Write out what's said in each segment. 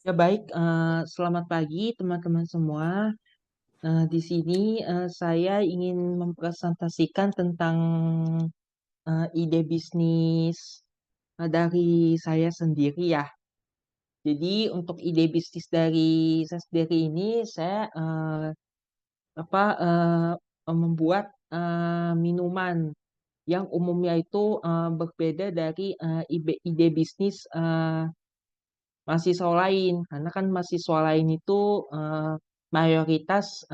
Ya baik, selamat pagi teman-teman semua. Di sini saya ingin mempresentasikan tentang ide bisnis dari saya sendiri ya. Jadi untuk ide bisnis dari saya sendiri ini saya apa membuat minuman yang umumnya itu berbeda dari ide bisnis mahasiswa lain, karena kan mahasiswa lain itu eh, mayoritas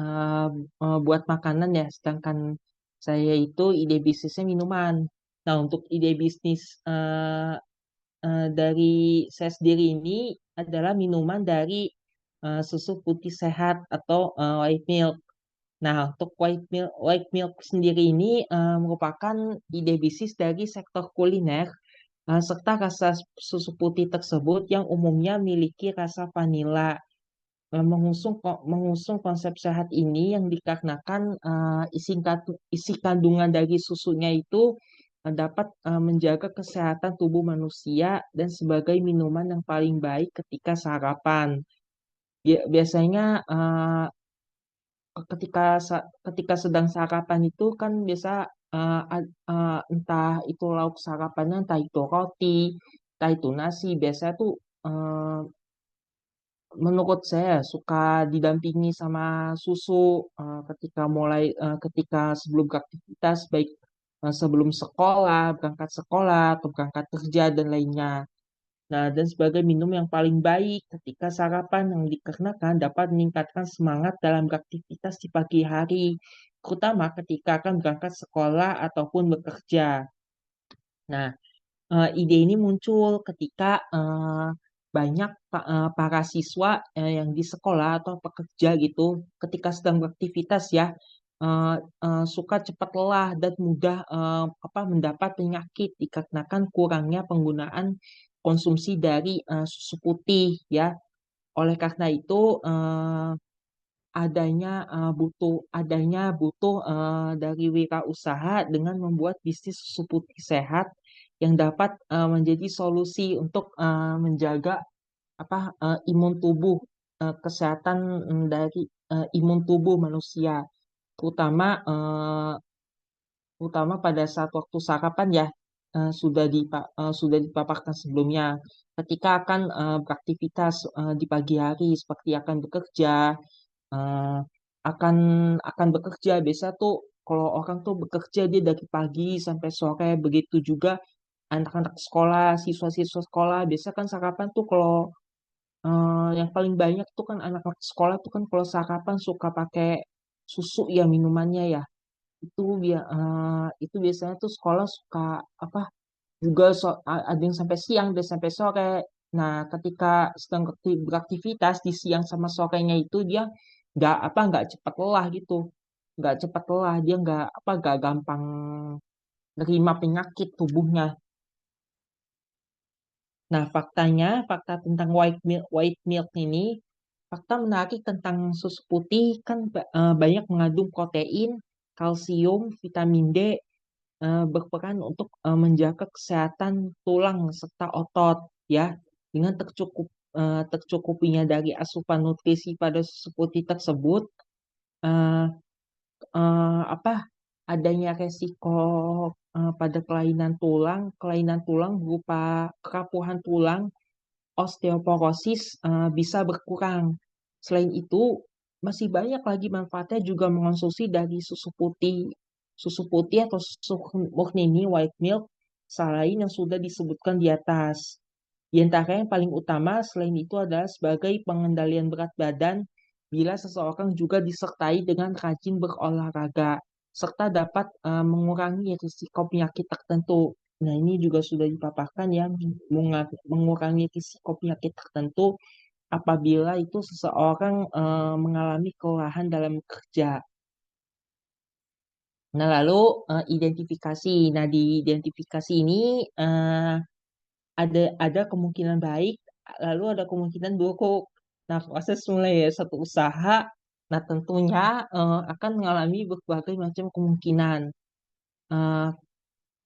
buat makanan ya, sedangkan saya itu ide bisnisnya minuman. Nah, untuk ide bisnis dari saya sendiri ini adalah minuman dari susu putih sehat atau white milk. Nah, untuk white milk sendiri ini merupakan ide bisnis dari sektor kuliner serta rasa susu putih tersebut yang umumnya memiliki rasa vanila. Mengusung konsep sehat ini yang dikarenakan isi kandungan dari susunya itu dapat menjaga kesehatan tubuh manusia dan sebagai minuman yang paling baik ketika sarapan. Biasanya ketika sedang sarapan itu kan biasa entah itu lauk sarapannya, entah itu roti, entah itu nasi. Biasanya tuh eh, menurut saya suka didampingi sama susu ketika sebelum beraktivitas, baik sebelum sekolah, berangkat sekolah atau berangkat kerja dan lainnya. Nah, dan sebagai minum yang paling baik ketika sarapan yang dikarenakan dapat meningkatkan semangat dalam beraktivitas di pagi hari, terutama ketika akan berangkat sekolah ataupun bekerja. Nah, ide ini muncul ketika banyak para siswa yang di sekolah atau pekerja gitu, ketika sedang beraktivitas ya, eh, suka cepat lelah dan mudah mendapat penyakit dikarenakan kurangnya penggunaan konsumsi dari susu putih ya. Oleh karena itu, adanya butuh dari wirausaha dengan membuat bisnis susu putih sehat yang dapat menjadi solusi untuk menjaga imun tubuh, kesehatan dari imun tubuh manusia, terutama terutama pada saat waktu sarapan ya, sudah dipaparkan sebelumnya. Ketika akan beraktivitas di pagi hari seperti akan bekerja, eh, akan akan bekerja. Biasa tuh kalau orang tuh bekerja dia dari pagi sampai sore, begitu juga anak-anak sekolah, siswa-siswa sekolah. Biasa kan sarapan tuh kalau yang paling banyak tuh kan anak-anak sekolah tuh kan kalau sarapan suka pakai susu ya minumannya ya. Itu biasanya tuh sekolah suka apa juga ada yang sampai siang, ada yang sampai sore. Nah, ketika sedang beraktivitas di siang sama sorenya itu dia nggak cepat lelah gitu, nggak cepat lelah, dia nggak gampang nerima penyakit tubuhnya. Nah, fakta tentang white milk ini, fakta menarik tentang susu putih kan banyak mengandung protein, kalsium, vitamin D, berperan untuk menjaga kesehatan tulang serta otot ya. Dengan tercukupinya dari asupan nutrisi pada susu putih tersebut, eh, apa adanya resiko pada kelainan tulang berupa kerapuhan tulang, osteoporosis bisa berkurang. Selain itu, masih banyak lagi manfaatnya juga mengonsumsi dari susu putih atau susu murni ini, white milk, selain yang sudah disebutkan di atas. Di antara yang paling utama selain itu adalah sebagai pengendalian berat badan bila seseorang juga disertai dengan rajin berolahraga, serta dapat mengurangi risiko penyakit tertentu. Nah, ini juga sudah dipaparkan ya, mengurangi risiko penyakit tertentu apabila itu seseorang mengalami kelelahan dalam bekerja. Nah, lalu identifikasi. Nah, di identifikasi ini eh, ada kemungkinan baik, lalu ada kemungkinan buruk. Nah, proses mulai satu usaha, nah tentunya akan mengalami berbagai macam kemungkinan. Eh,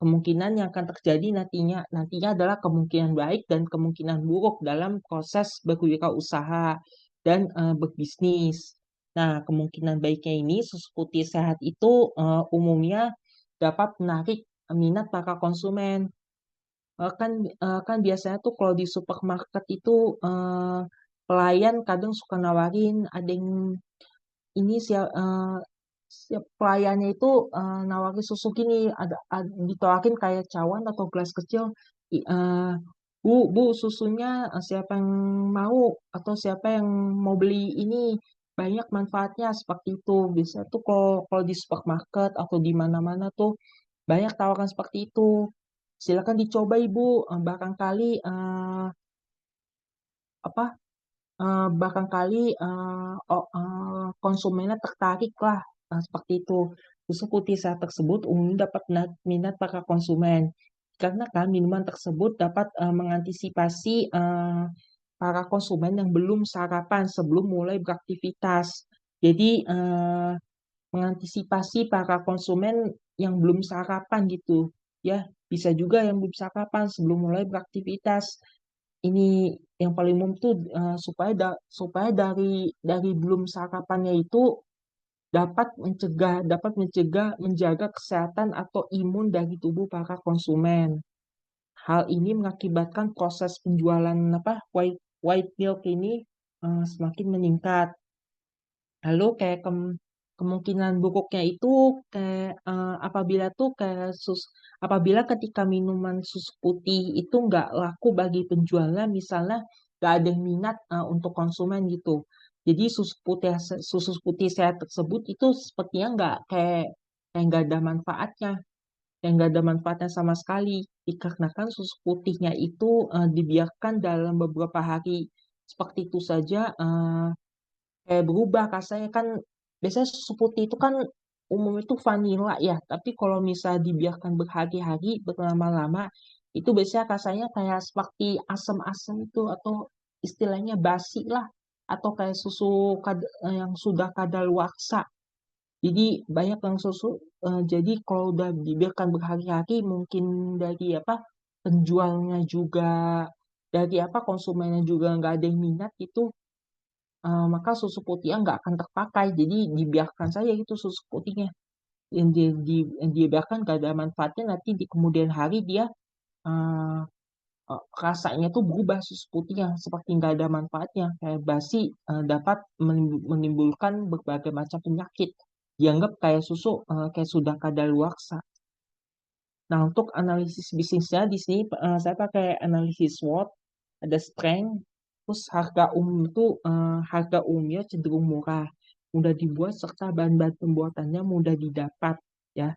kemungkinan yang akan terjadi nantinya adalah kemungkinan baik dan kemungkinan buruk dalam proses berwirausaha dan berbisnis. Nah, kemungkinan baiknya ini susu putih sehat itu umumnya dapat menarik minat para konsumen. Kan biasanya tuh kalau di supermarket itu pelayan kadang suka nawarin ada yang ini pelayannya itu nawarin susu gini, ditawarin kayak cawan atau gelas kecil. Bu, bu, susunya siapa yang mau atau siapa yang mau beli ini, banyak manfaatnya seperti itu. Biasanya tuh kalau di supermarket atau di mana-mana tuh banyak tawaran seperti itu. Silakan dicoba Ibu, barangkali apa barangkali konsumennya tertarik lah, seperti itu. Susu putih saat tersebut umumnya dapat minat para konsumen karena kan minuman tersebut dapat mengantisipasi para konsumen yang belum sarapan sebelum mulai beraktivitas. Jadi mengantisipasi para konsumen yang belum sarapan gitu, ya bisa juga yang belum sarapan sebelum mulai beraktivitas. Ini yang paling umum tuh supaya dari belum sarapannya itu dapat mencegah menjaga kesehatan atau imun dari tubuh para konsumen. Hal ini mengakibatkan proses penjualan white milk ini semakin meningkat. Lalu kayak kemungkinan buruknya itu kayak apabila ketika minuman susu putih itu nggak laku bagi penjualnya, misalnya nggak ada yang minat untuk konsumen gitu. Jadi susu putih sehat tersebut itu sepertinya kayak nggak ada manfaatnya, yang nggak ada manfaatnya sama sekali. Dikarenakan susu putihnya itu dibiarkan dalam beberapa hari seperti itu saja. Kayak berubah rasanya kan, biasanya susu putih itu kan umum itu vanila ya, tapi kalau misalnya dibiarkan berhari-hari berlama-lama itu biasanya rasanya kayak seperti asam-asam itu, atau istilahnya basi lah, atau kayak susu yang sudah kadaluarsa. Jadi banyak yang jadi kalau udah dibiarkan berhari-hari mungkin dari penjualnya juga, dari konsumennya juga nggak ada yang minat itu, maka susu putihnya nggak akan terpakai. Jadi dibiarkan saja itu susu putihnya. Yang dibiarkan nggak ada manfaatnya, nanti di kemudian hari dia eh, rasanya tuh berubah, susu putihnya seperti nggak ada manfaatnya. Kayak basi, dapat menimbulkan berbagai macam penyakit. Dianggap kayak susu kayak sudah kadaluarsa. Nah, untuk analisis bisnisnya di sini saya pakai analisis SWOT, ada strength, terus harga umumnya cenderung murah, mudah dibuat serta bahan-bahan pembuatannya mudah didapat, ya.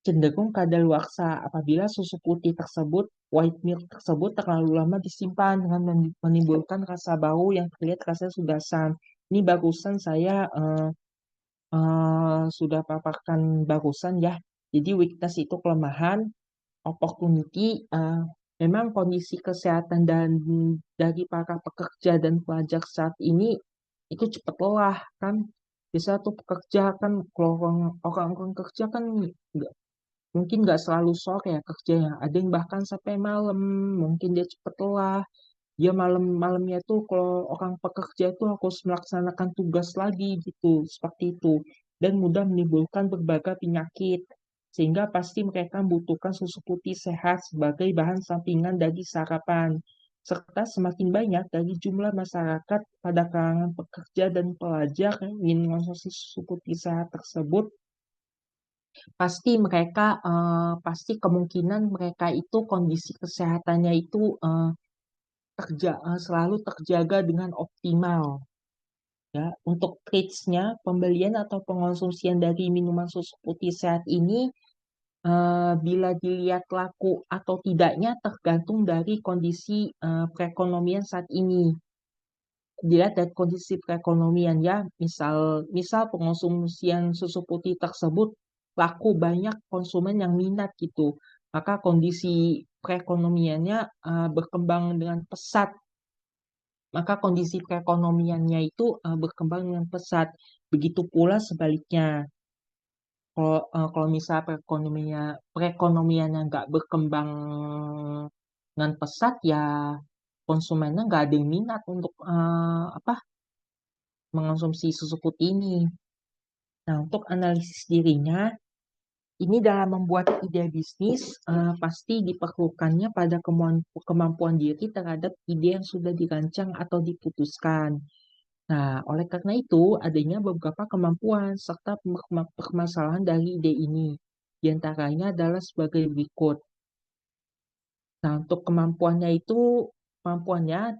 Cenderung kadaluarsa apabila susu putih tersebut, white milk tersebut terlalu lama disimpan dengan menimbulkan rasa bau yang terlihat rasanya sudah asam. Ini barusan saya sudah paparkan barusan ya. Jadi weakness itu kelemahan, opportunity, memang kondisi kesehatan dan dari para pekerja dan pelajar saat ini itu cepat lelah kan. Bisa tuh pekerja kan, kalau orang-orang kerja kan mungkin nggak selalu sore ya kerjanya. Ada yang bahkan sampai malam, mungkin dia cepat lelah. Dia malam-malamnya tuh kalau orang pekerja itu harus melaksanakan tugas lagi gitu, seperti itu. Dan mudah menimbulkan berbagai penyakit. Sehingga pasti mereka membutuhkan susu putih sehat sebagai bahan sampingan dari sarapan. Serta semakin banyak dari jumlah masyarakat pada kalangan pekerja dan pelajar yang ingin mengonsumsi susu putih sehat tersebut, pasti kemungkinan mereka itu kondisi kesehatannya itu selalu terjaga dengan optimal, ya. Untuk trades-nya, pembelian atau pengonsumsian dari minuman susu putih sehat ini bila dilihat laku atau tidaknya tergantung dari kondisi perekonomian saat ini. Dilihat dari kondisi perekonomian, ya, misal misal pengonsumsian susu putih tersebut laku, banyak konsumen yang minat gitu, maka kondisi perekonomiannya berkembang dengan pesat, maka kondisi perekonomiannya itu berkembang dengan pesat. Begitu pula sebaliknya. Kalau misal perekonomiannya nggak berkembang dengan pesat, ya konsumennya nggak ada yang minat untuk mengonsumsi susu putih ini. Nah, untuk analisis dirinya, ini dalam membuat ide bisnis pasti diperlukannya pada kemampuan diri terhadap ide yang sudah dirancang atau diputuskan. Nah, oleh karena itu, adanya beberapa kemampuan serta permasalahan dari ide ini. Di antaranya adalah sebagai berikut. Nah, untuk kemampuannya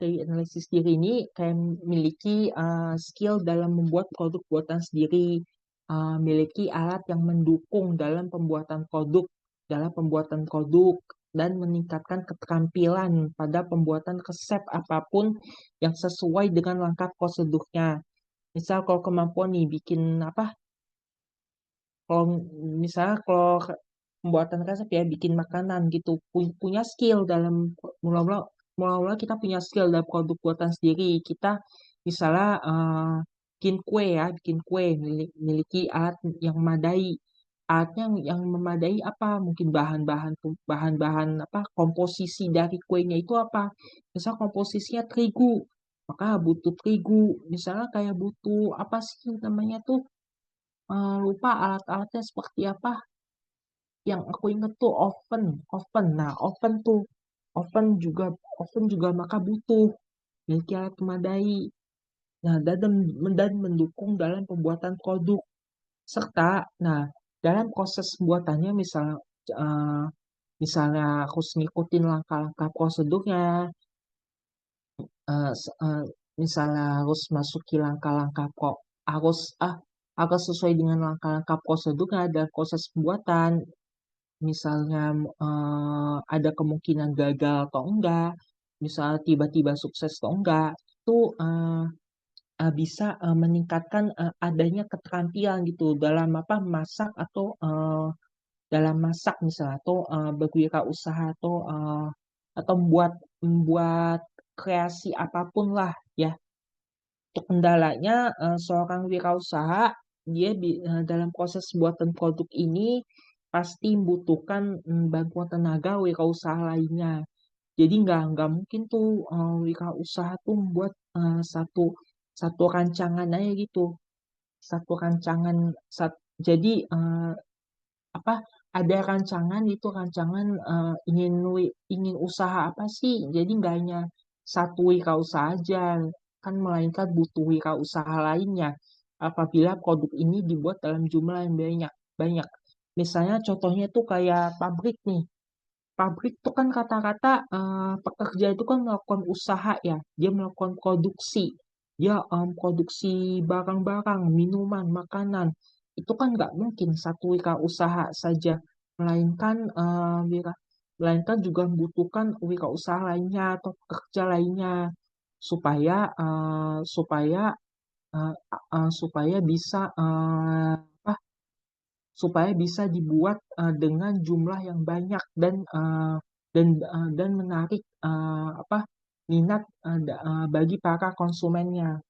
dari analisis diri ini kayak memiliki skill dalam membuat produk buatan sendiri, memiliki alat yang mendukung dalam pembuatan produk, dan meningkatkan keterampilan pada pembuatan resep apapun yang sesuai dengan langkah prosedurnya. Misal kalau kemampuan nih bikin apa, kalau kalau pembuatan resep ya bikin makanan gitu, punya skill dalam mula-mula mula-mula kita punya skill dalam produk buatan sendiri. Kita misalnya bikin kue miliki alat yang memadai. Alatnya yang memadai apa? Mungkin bahan-bahan apa komposisi dari kuenya itu apa? Misal komposisinya terigu, maka butuh terigu. Misalnya kayak butuh apa sih namanya tuh? Lupa alat-alatnya seperti apa. Yang aku inget tuh oven. Nah, oven juga maka butuh memiliki alat memadai. Nah, dan mendukung dalam pembuatan produk serta, nah, dalam proses pembuatannya eh, misalnya harus ngikutin langkah-langkah prosedurnya, eh, s- eh, misalnya harus masuki langkah-langkah harus harus sesuai dengan langkah-langkah prosedurnya dan proses pembuatan. Misalnya ada kemungkinan gagal atau enggak, misalnya tiba-tiba sukses atau enggak, itu bisa meningkatkan adanya keterampilan gitu dalam apa dalam masak misalnya atau berwirausaha atau membuat kreasi apapun lah ya. Untuk kendalanya, seorang wirausaha dalam proses pembuatan produk ini pasti membutuhkan bantuan tenaga wirausaha lainnya. Jadi nggak mungkin tuh wirausaha tuh membuat satu satu rancangan aja gitu, satu rancangan. Jadi apa ada rancangan itu rancangan ingin usaha apa sih? Jadi nggak hanya satu wirausaha aja, kan melainkan butuh wirausaha lainnya apabila produk ini dibuat dalam jumlah yang banyak banyak. Misalnya contohnya tuh kayak pabrik nih. Pabrik itu kan kata-kata pekerja itu kan melakukan usaha ya, dia melakukan produksi, dia produksi barang-barang, minuman, makanan. Itu kan nggak mungkin satu wirausaha saja, melainkan melainkan juga membutuhkan wirausaha lainnya atau pekerja lainnya supaya eh, supaya bisa supaya bisa dibuat dengan jumlah yang banyak dan menarik minat bagi para konsumennya.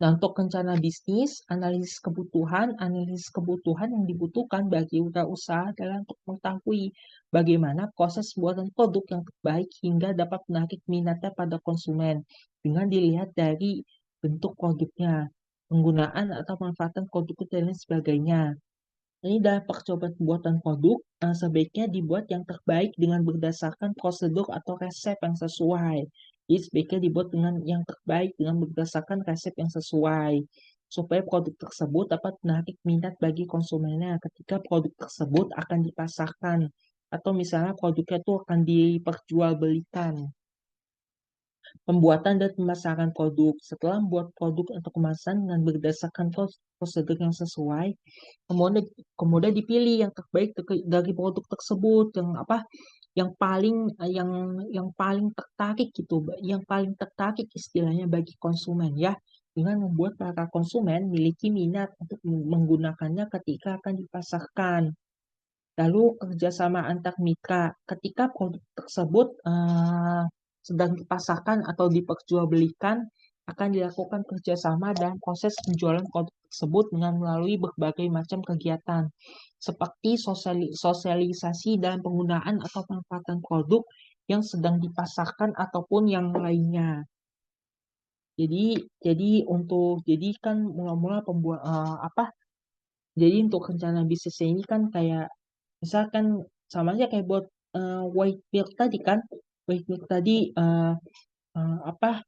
Nah, untuk rencana bisnis, analisis kebutuhan yang dibutuhkan bagi usaha adalah untuk mengetahui bagaimana proses pembuatan produk yang terbaik hingga dapat menarik minatnya pada konsumen dengan dilihat dari bentuk produknya, penggunaan atau pemanfaatan produk dan lain sebagainya. Ini dalam percobaan pembuatan produk, sebaiknya dibuat yang terbaik dengan berdasarkan prosedur atau resep yang sesuai. Jadi sebaiknya dibuat dengan yang terbaik dengan berdasarkan resep yang sesuai. Supaya produk tersebut dapat menarik minat bagi konsumennya ketika produk tersebut akan dipasarkan. Atau misalnya produknya itu akan diperjualbelikan. Pembuatan dan pemasaran produk. Setelah membuat produk untuk kemasan dengan berdasarkan prosedur yang sesuai, kemudian kemudian dipilih yang terbaik dari produk tersebut yang paling yang paling tertarik gitu, yang paling tertarik istilahnya bagi konsumen ya, dengan membuat para konsumen memiliki minat untuk menggunakannya ketika akan dipasarkan. Lalu kerjasama antar mitra ketika produk tersebut sedang dipasarkan atau diperjualbelikan, akan dilakukan kerjasama dalam proses penjualan produk tersebut dengan melalui berbagai macam kegiatan, seperti sosialisasi dalam penggunaan atau pemanfaatan produk yang sedang dipasarkan ataupun yang lainnya. Jadi kan mula-mula jadi untuk rencana bisnisnya ini kan kayak misalkan sama aja kayak buat white milk tadi kan. White milk tadi apa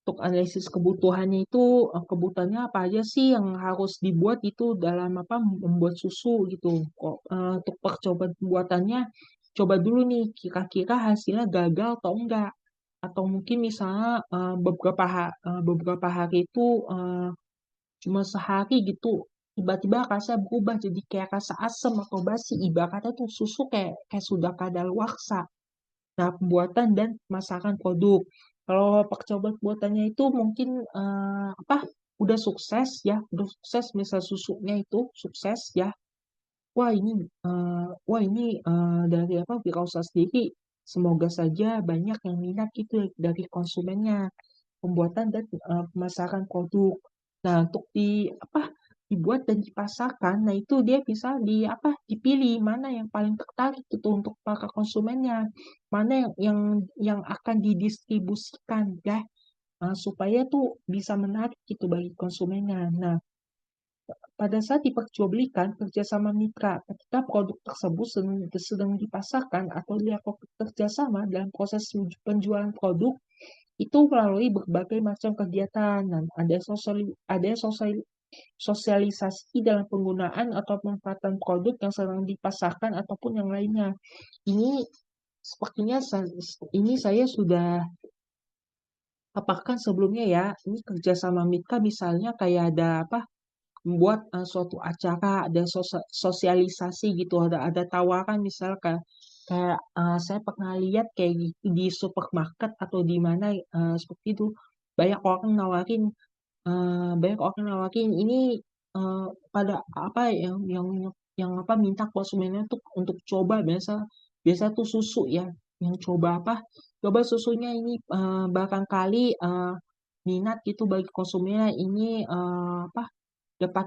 untuk analisis kebutuhannya itu kebutuhannya apa aja sih yang harus dibuat itu dalam apa membuat susu gitu. Untuk percobaan pembuatannya coba dulu nih kira-kira hasilnya gagal atau enggak. Atau mungkin misalnya beberapa hari itu cuma sehari gitu tiba-tiba rasa berubah jadi kayak rasa asam atau basi, ibaratnya tuh susu kayak kayak sudah kadaluarsa. Nah, pembuatan dan pemasaran produk. Kalau percobaan pembuatannya itu mungkin udah sukses ya, udah sukses misal susunya itu sukses ya. Wah ini dari apa Wirausaha sendiri semoga saja banyak yang minat gitu dari konsumennya, pembuatan dan pemasaran produk. Nah, untuk dibuat dan dipasarkan, nah itu dia bisa dipilih mana yang paling tertarik gitu untuk para konsumennya, mana yang akan didistribusikan ya, supaya tuh bisa menarik gitu bagi konsumennya. Nah, pada saat diperjualbelikan kerjasama mitra, ketika produk tersebut sedang dipasarkan atau dilakukan kerjasama dalam proses penjualan produk, itu melalui berbagai macam kegiatan. Dan ada sosialisasi dalam penggunaan atau pemanfaatan produk yang sedang dipasarkan ataupun yang lainnya. Ini sepertinya ini saya sudah paparkan sebelumnya ya. Ini kerjasama mitra misalnya kayak ada membuat suatu acara, ada sosialisasi gitu, ada tawaran misal kayak saya pernah lihat kayak gitu di supermarket atau di mana seperti itu banyak orang nawarin ini eh, pada apa yang apa minta konsumennya tuh untuk coba biasa biasa tuh susu ya yang coba susunya ini barangkali minat gitu bagi konsumennya ini dapat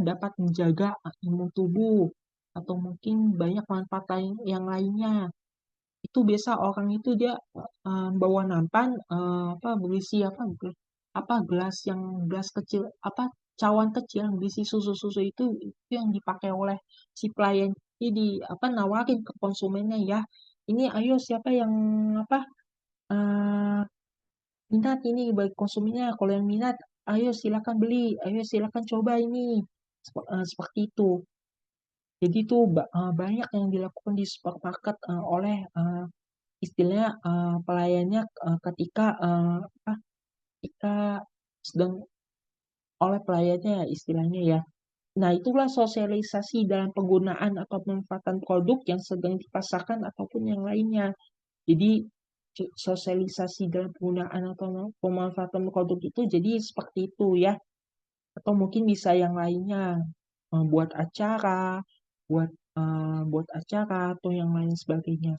dapat menjaga imun tubuh atau mungkin banyak manfaat lain yang lainnya itu biasa orang itu dia bawa nampan berisi gelas kecil cawan kecil yang berisi susu-susu itu yang dipakai oleh si pelayan jadi nawarin ke konsumennya ya ini ayo siapa yang apa eh, minat ini bagi konsumennya kalau yang minat ayo silakan beli ayo silakan coba ini seperti itu jadi itu banyak yang dilakukan di supermarket oleh istilahnya pelayannya ketika ketika sedang oleh pelayannya ya istilahnya ya. Nah, itulah sosialisasi dalam penggunaan atau pemanfaatan produk yang sedang dipasarkan ataupun yang lainnya. Jadi sosialisasi dalam penggunaan atau pemanfaatan produk itu jadi seperti itu ya. Atau mungkin bisa yang lainnya buat acara, buat buat acara atau yang lain sebagainya.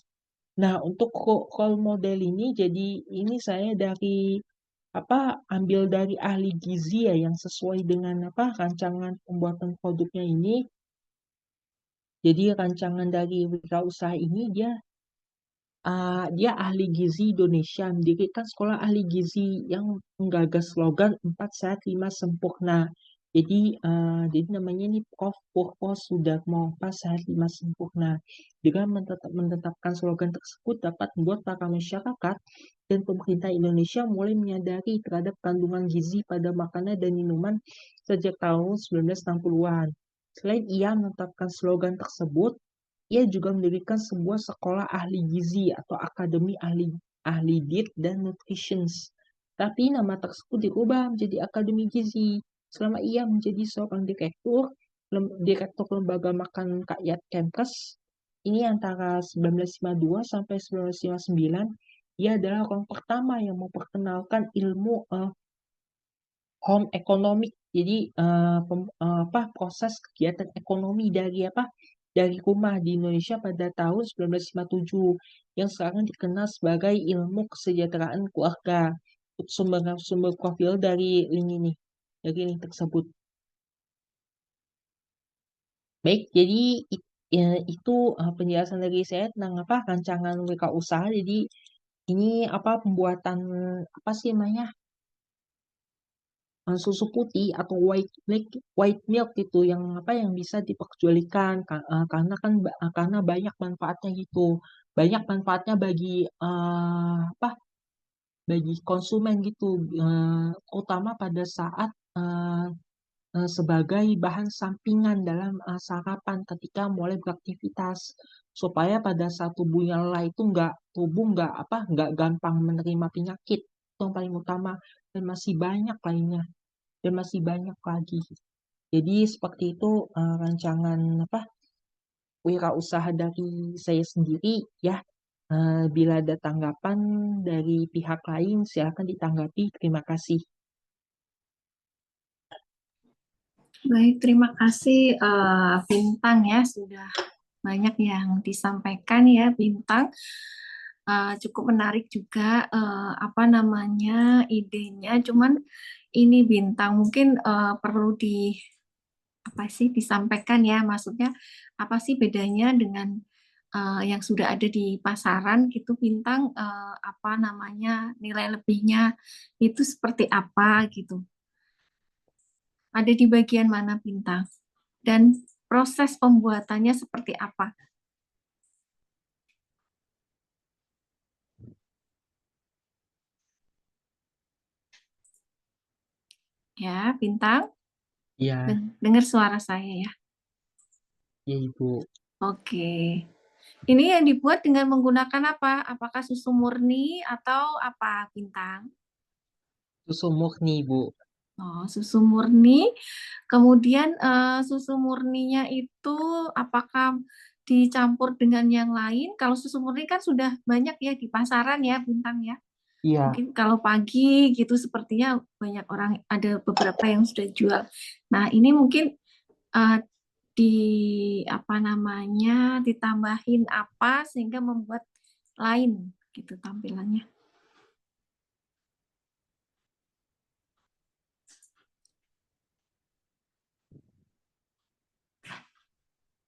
Nah, untuk role model ini jadi ini saya ambil dari ahli gizi ya yang sesuai dengan rancangan pembuatan produknya ini. Jadi rancangan dari wirausaha ini dia ahli gizi Indonesia mendirikan sekolah ahli gizi yang menggagas slogan 4 sehat 5 sempurna. Jadi namanya ini Prof. Purwo Sudarmo 4 sehat 5 sempurna. Dengan menetapkan slogan tersebut dapat membuat para masyarakat dan pemerintah Indonesia mulai menyadari terhadap kandungan gizi pada makanan dan minuman sejak tahun 1960-an. Selain ia menetapkan slogan tersebut, ia juga mendirikan sebuah sekolah ahli gizi atau akademi ahli ahli diet dan nutrition. Tapi nama tersebut dirubah menjadi Akademi Gizi. Selama ia menjadi seorang direktur lembaga makan rakyat Kemkes, ini antara 1952 sampai 1959, ia adalah orang pertama yang memperkenalkan ilmu home economic. Jadi proses kegiatan ekonomi dari rumah di Indonesia pada tahun 1957 yang sekarang dikenal sebagai ilmu kesejahteraan keluarga. sumber profil dari link ini, dari link tersebut. Baik, jadi itu penjelasan dari saya tentang apa rancangan wirausaha. Jadi ini apa pembuatan apa sih namanya susu putih atau white milk gitu yang apa yang bisa diperjualbelikan karena kan karena banyak manfaatnya gitu, banyak manfaatnya bagi apa bagi konsumen gitu, terutama pada saat sebagai bahan sampingan dalam sarapan ketika mulai beraktivitas supaya pada saat tubuhnya lelah itu tubuh nggak gampang menerima penyakit, itu yang paling utama, dan masih banyak lainnya, dan masih banyak lagi. Jadi seperti itu rancangan apa wirausaha dari saya sendiri ya. Bila ada tanggapan dari pihak lain silakan ditanggapi. Terima kasih. Baik, terima kasih Bintang ya, sudah banyak yang disampaikan ya Bintang. Cukup menarik juga apa namanya idenya. Cuman ini Bintang mungkin perlu apa sih disampaikan ya, maksudnya apa sih bedanya dengan yang sudah ada di pasaran gitu Bintang, apa namanya nilai lebihnya itu seperti apa gitu, ada di bagian mana Bintang, dan proses pembuatannya seperti apa ya Bintang. Ya, Dengar suara saya ya. ya Ibu. Oke, ini yang dibuat dengan menggunakan apa, apakah susu murni atau apa Bintang? Susu murni Ibu. Oh, susu murni. Kemudian susu murninya itu apakah dicampur dengan yang lain? Kalau susu murni kan sudah banyak ya di pasaran ya, Bintang ya. Iya, Mungkin kalau pagi gitu sepertinya banyak orang, ada beberapa yang sudah jual. Nah, ini mungkin eh, di apa namanya ditambahin apa sehingga membuat lain gitu tampilannya.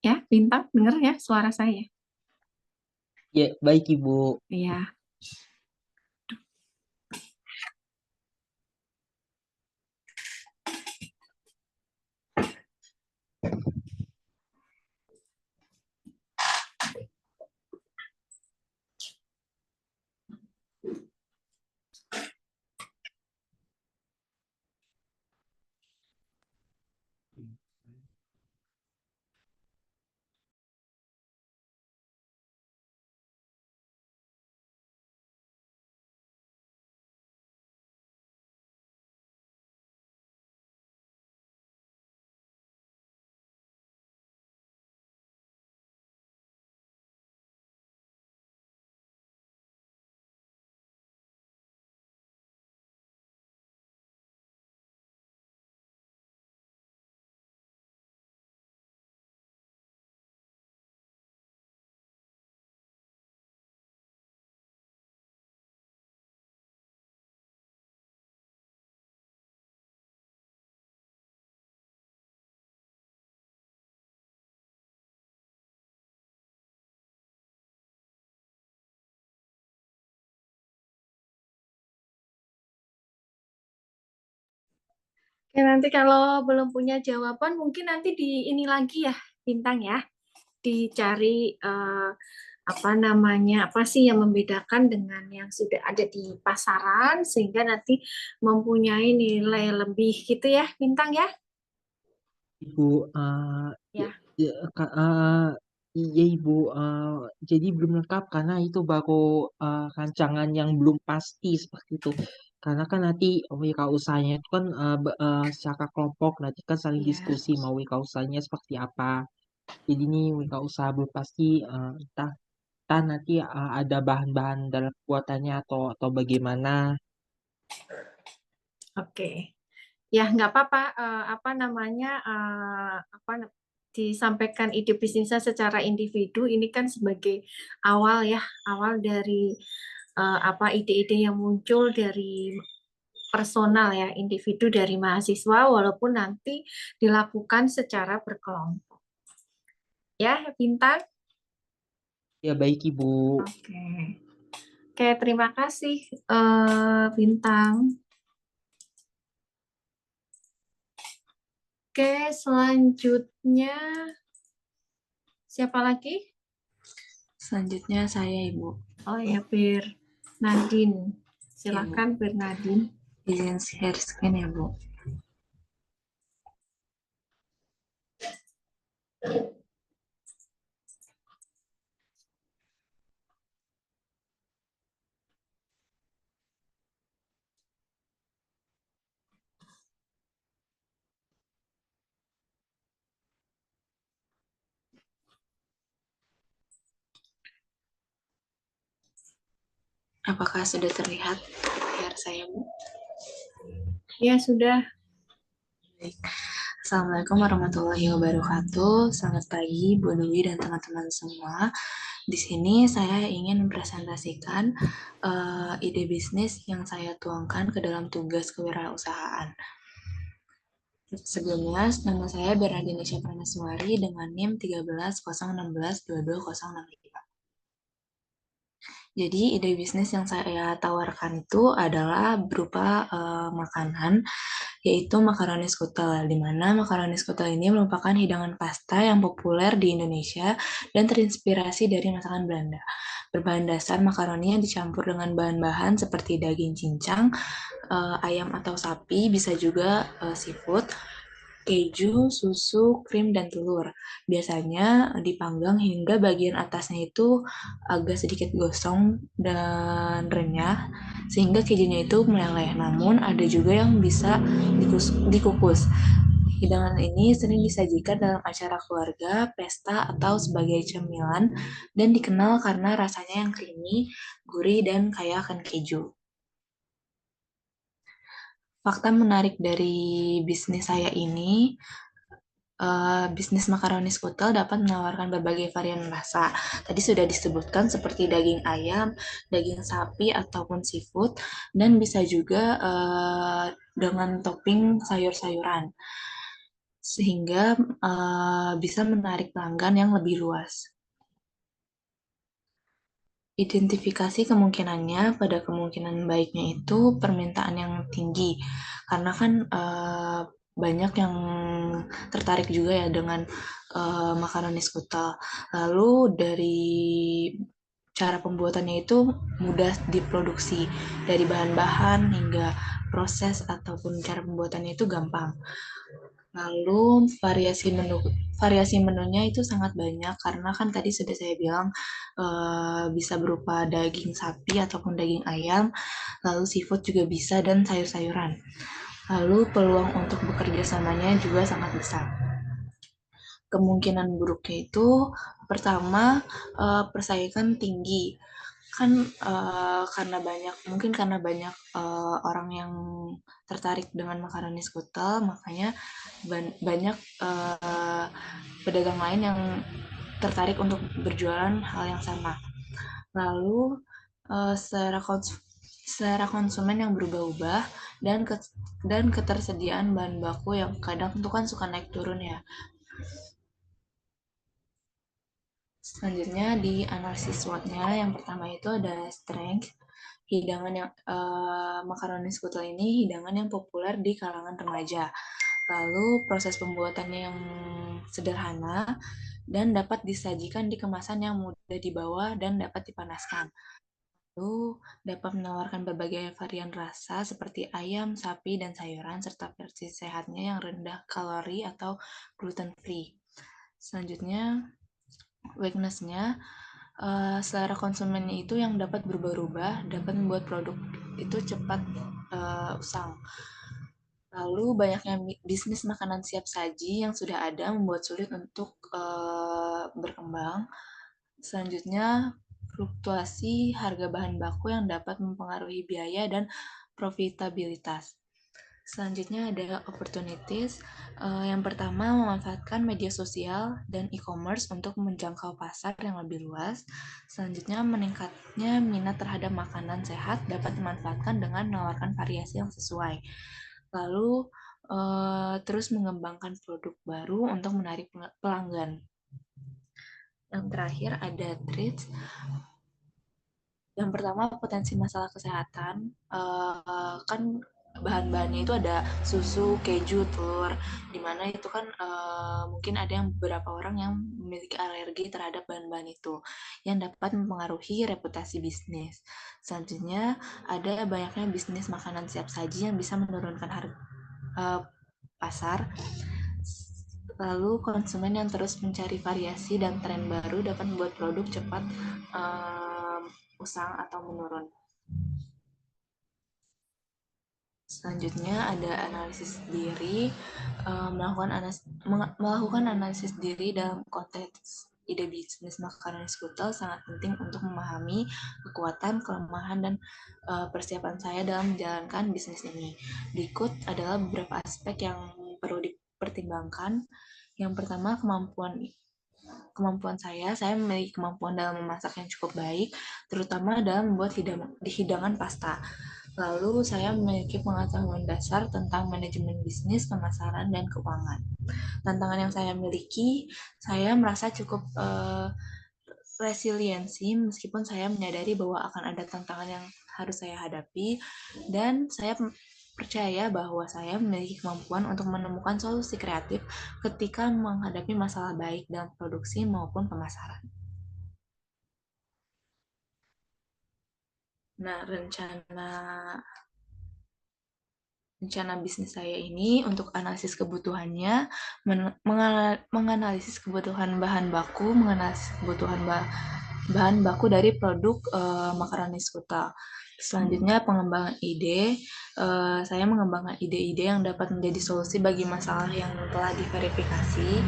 Ya, Bintang, dengar ya suara saya. ya baik Ibu. Iya. Oke, nanti kalau belum punya jawaban, mungkin nanti di ini lagi ya, Bintang ya, dicari apa namanya, apa sih yang membedakan dengan yang sudah ada di pasaran, sehingga nanti mempunyai nilai lebih gitu ya, Bintang ya. Ibu, ya, Ya, ya, iya Ibu, jadi belum lengkap karena itu baru rancangan yang belum pasti seperti itu. Karena kan nanti wirausahanya itu kan secara kelompok, nanti kan saling iya. diskusi mau wirausahanya seperti apa. Jadi ini wirausaha belum pasti, entah nanti ada bahan-bahan dalam buatannya atau bagaimana. Oke. Ya, nggak apa-apa. Apa namanya? Apa disampaikan ide bisnisnya secara individu ini kan sebagai awal ya, awal dari apa ide-ide yang muncul dari personal ya, individu dari mahasiswa walaupun nanti dilakukan secara berkelompok. Ya, Bintang? Ya baik Ibu. Oke. Oke, terima kasih Bintang. Oke, selanjutnya siapa lagi? Selanjutnya saya, Ibu. Oh ya, Bir Nadine. Iya, Bu. Silakan Bir Nadine. Izin share screen ya, Bu. Apakah sudah terlihat layar saya, Bu? Ya, sudah. Baik. Assalamualaikum warahmatullahi wabarakatuh. Selamat pagi, Bu Dwi dan teman-teman semua. Di sini saya ingin mempresentasikan ide bisnis yang saya tuangkan ke dalam tugas kewirausahaan. Sebelumnya, nama saya Bernardina Pranaswari dengan NIM 1301622065. Jadi ide bisnis yang saya tawarkan itu adalah berupa makanan, yaitu makaroni skutel, di mana makaroni skutel ini merupakan hidangan pasta yang populer di Indonesia dan terinspirasi dari masakan Belanda. Berbahan dasar makaroni yang dicampur dengan bahan-bahan seperti daging cincang, ayam atau sapi, bisa juga seafood, keju, susu, krim, dan telur. Biasanya dipanggang hingga bagian atasnya itu agak sedikit gosong dan renyah, sehingga kejunya itu meleleh. Namun ada juga yang bisa dikukus. Hidangan ini sering disajikan dalam acara keluarga, pesta, atau sebagai cemilan, dan dikenal karena rasanya yang creamy, gurih, dan kaya akan keju. Fakta menarik dari bisnis saya ini, bisnis makaroni skutel dapat menawarkan berbagai varian rasa. Tadi sudah disebutkan seperti daging ayam, daging sapi, ataupun seafood, dan bisa juga dengan topping sayur-sayuran, sehingga bisa menarik pelanggan yang lebih luas. Identifikasi kemungkinannya, pada kemungkinan baiknya itu permintaan yang tinggi, karena kan banyak yang tertarik juga ya dengan makaroni skutel. Lalu dari cara pembuatannya itu mudah diproduksi, dari bahan-bahan hingga proses ataupun cara pembuatannya itu gampang. Lalu variasi menunya itu sangat banyak, karena kan tadi sudah saya bilang bisa berupa daging sapi ataupun daging ayam, lalu seafood juga bisa, dan sayur-sayuran. Lalu peluang untuk bekerja samanya juga sangat besar. Kemungkinan buruknya itu, pertama, persaingan tinggi. Kan karena banyak orang yang tertarik dengan makaroni skutel, makanya banyak pedagang lain yang tertarik untuk berjualan hal yang sama. Lalu secara konsumen yang berubah-ubah, dan ketersediaan bahan baku yang kadang tuh kan suka naik turun ya. Selanjutnya di analisis SWOT-nya, yang pertama itu ada strength. Hidangan yang makaroni skutel ini hidangan yang populer di kalangan remaja. Lalu proses pembuatannya yang sederhana dan dapat disajikan di kemasan yang mudah dibawa dan dapat dipanaskan. Lalu dapat menawarkan berbagai varian rasa seperti ayam, sapi, dan sayuran, serta versi sehatnya yang rendah kalori atau gluten free. Selanjutnya, weakness-nya, selera konsumennya itu yang dapat berubah-ubah, dapat membuat produk itu cepat usang. Lalu banyaknya bisnis makanan siap saji yang sudah ada membuat sulit untuk berkembang. Selanjutnya, fluktuasi harga bahan baku yang dapat mempengaruhi biaya dan profitabilitas. Selanjutnya ada opportunities. Yang pertama, memanfaatkan media sosial dan e-commerce untuk menjangkau pasar yang lebih luas. Selanjutnya, meningkatnya minat terhadap makanan sehat dapat dimanfaatkan dengan menawarkan variasi yang sesuai. Lalu, terus mengembangkan produk baru untuk menarik pelanggan. Yang terakhir ada treats. Yang pertama, potensi masalah kesehatan. Kan bahan-bahannya itu ada susu, keju, telur, dimana itu kan mungkin ada yang beberapa orang yang memiliki alergi terhadap bahan-bahan itu yang dapat mempengaruhi reputasi bisnis. Selanjutnya ada banyaknya bisnis makanan siap saji yang bisa menurunkan harga pasar. Lalu konsumen yang terus mencari variasi dan tren baru dapat membuat produk cepat usang atau menurun. Selanjutnya ada analisis diri, melakukan analisis diri dalam konteks ide bisnis makanan skutel sangat penting untuk memahami kekuatan, kelemahan, dan persiapan saya dalam menjalankan bisnis ini. Berikut adalah beberapa aspek yang perlu dipertimbangkan. Yang pertama, kemampuan saya memiliki kemampuan dalam memasak yang cukup baik, terutama dalam membuat hidangan pasta. Lalu saya memiliki pengetahuan dasar tentang manajemen bisnis, pemasaran, dan keuangan. Tantangan yang saya miliki, saya merasa cukup resiliensi meskipun saya menyadari bahwa akan ada tantangan yang harus saya hadapi, dan saya percaya bahwa saya memiliki kemampuan untuk menemukan solusi kreatif ketika menghadapi masalah baik dalam produksi maupun pemasaran. Nah, rencana bisnis saya ini untuk analisis kebutuhannya, menganalisis kebutuhan bahan baku, menganalisis kebutuhan bahan baku dari produk makaroni skutel. Selanjutnya pengembangan ide, saya mengembangkan ide-ide yang dapat menjadi solusi bagi masalah yang telah diverifikasi.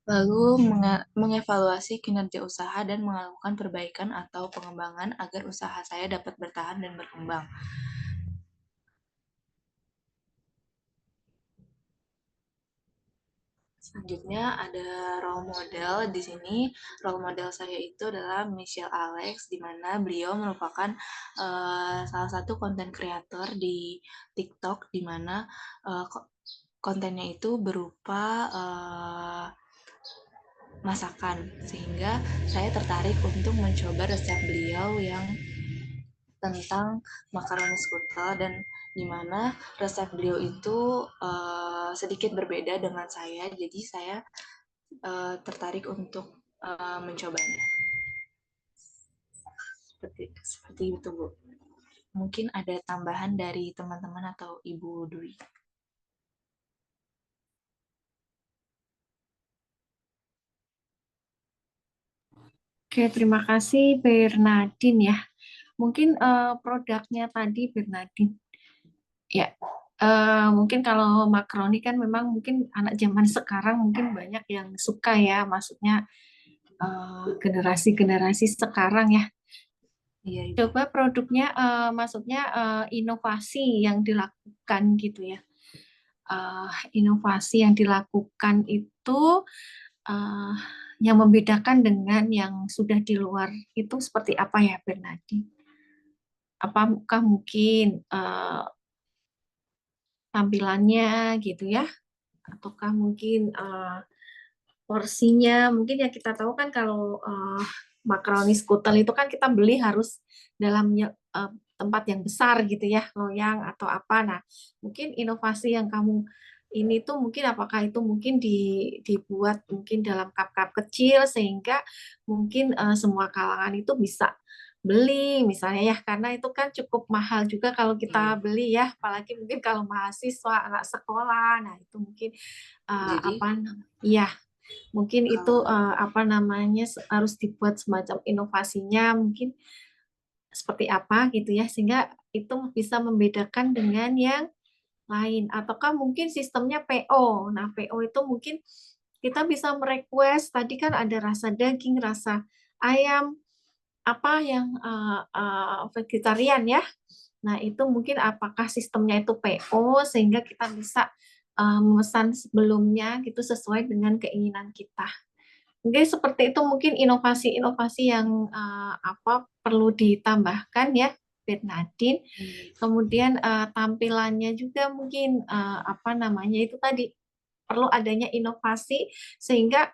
Lalu mengevaluasi kinerja usaha dan melakukan perbaikan atau pengembangan agar usaha saya dapat bertahan dan berkembang. Selanjutnya ada role model. Di sini role model saya itu adalah Michelle Alex, di mana beliau merupakan salah satu konten kreator di TikTok, di mana kontennya itu berupa masakan, sehingga saya tertarik untuk mencoba resep beliau yang tentang makaroni skutel, dan di mana resep beliau itu sedikit berbeda dengan saya, jadi saya tertarik untuk mencobanya. Seperti itu, Bu. Mungkin ada tambahan dari teman-teman atau Ibu Dwi. Oke, terima kasih Bernardine ya. Mungkin produknya tadi Bernardine. Ya, mungkin kalau makaroni kan memang mungkin anak zaman sekarang mungkin banyak yang suka ya, maksudnya generasi-generasi sekarang ya. Iya, Coba produknya, maksudnya inovasi yang dilakukan gitu ya. Inovasi yang dilakukan itu yang membedakan dengan yang sudah di luar itu seperti apa ya, Bernadi? Apakah mungkin tampilannya gitu ya, ataukah mungkin porsinya? Mungkin yang kita tahu kan kalau makaroni skutel itu kan kita beli harus dalam tempat yang besar gitu ya, loyang atau apa. Nah, mungkin inovasi yang kamu ini tuh mungkin apakah itu mungkin dibuat mungkin dalam cup-cup kecil sehingga mungkin semua kalangan itu bisa beli misalnya ya, karena itu kan cukup mahal juga kalau kita beli ya, apalagi mungkin kalau mahasiswa anak sekolah. Nah, itu mungkin jadi ya mungkin itu apa namanya harus dibuat semacam inovasinya mungkin seperti apa gitu ya, sehingga itu bisa membedakan dengan yang lain. Ataukah mungkin sistemnya PO. Nah, PO itu mungkin kita bisa merequest, tadi kan ada rasa daging, rasa ayam, apa yang vegetarian ya. Nah, itu mungkin apakah sistemnya itu PO sehingga kita bisa memesan sebelumnya gitu sesuai dengan keinginan kita. Mungkin seperti itu, mungkin inovasi-inovasi yang perlu ditambahkan ya, Bernadine. Kemudian tampilannya juga mungkin itu tadi perlu adanya inovasi sehingga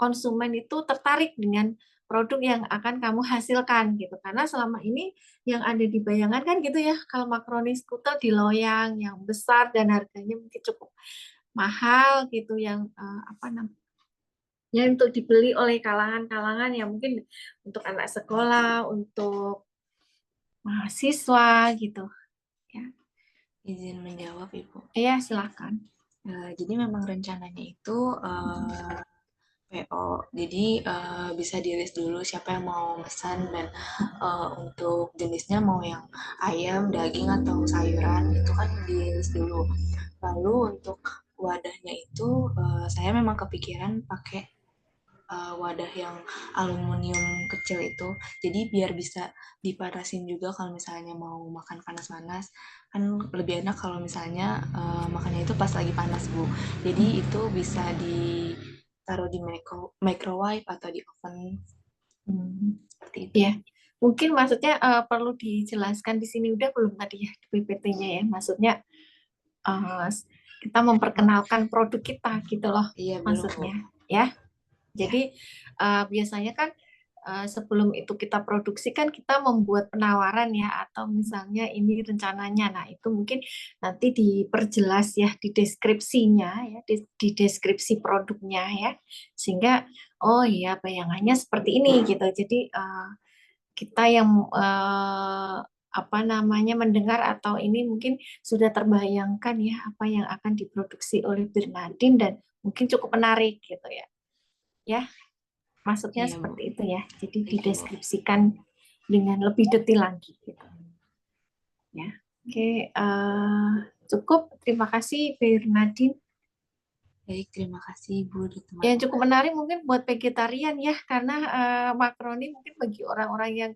konsumen itu tertarik dengan produk yang akan kamu hasilkan gitu. Karena selama ini yang ada di bayangan kan gitu ya, kalau makaroni skutel di loyang yang besar dan harganya mungkin cukup mahal gitu, yang ya untuk dibeli oleh kalangan-kalangan yang mungkin untuk anak sekolah, untuk mahasiswa gitu ya. Izin menjawab, Ibu. Iya, silakan. Jadi memang rencananya itu PO. Jadi bisa di-list dulu siapa yang mau pesan dan untuk jenisnya mau yang ayam, daging atau sayuran itu kan di-list dulu. Lalu untuk wadahnya itu saya memang kepikiran pakai wadah yang aluminium kecil itu. Jadi biar bisa dipanasin juga kalau misalnya mau makan panas-panas. Kan lebih enak kalau misalnya makannya itu pas lagi panas, Bu. Jadi itu bisa ditaruh di microwave atau di oven. Seperti itu. Ya, mungkin maksudnya perlu dijelaskan di sini udah belum tadi ya di PPT-nya ya. Maksudnya kita memperkenalkan produk kita gitu loh. Iya, maksudnya belum. ya. Jadi biasanya kan sebelum itu kita produksi kan kita membuat penawaran ya, atau misalnya ini rencananya. Nah, itu mungkin nanti diperjelas ya di deskripsinya ya, di deskripsi produknya ya. Sehingga oh iya bayangannya seperti ini gitu. Jadi kita yang mendengar atau ini mungkin sudah terbayangkan ya apa yang akan diproduksi oleh Bernadine dan mungkin cukup menarik gitu ya. Ya, maksudnya Iya, Bu. seperti itu ya. Jadi Oke, Bu. dideskripsikan dengan lebih detail lagi gitu. Ya. Oke, cukup. Terima kasih Bernadine. Baik, terima kasih Bu. Yang cukup menarik mungkin buat vegetarian ya, karena makaroni mungkin bagi orang-orang yang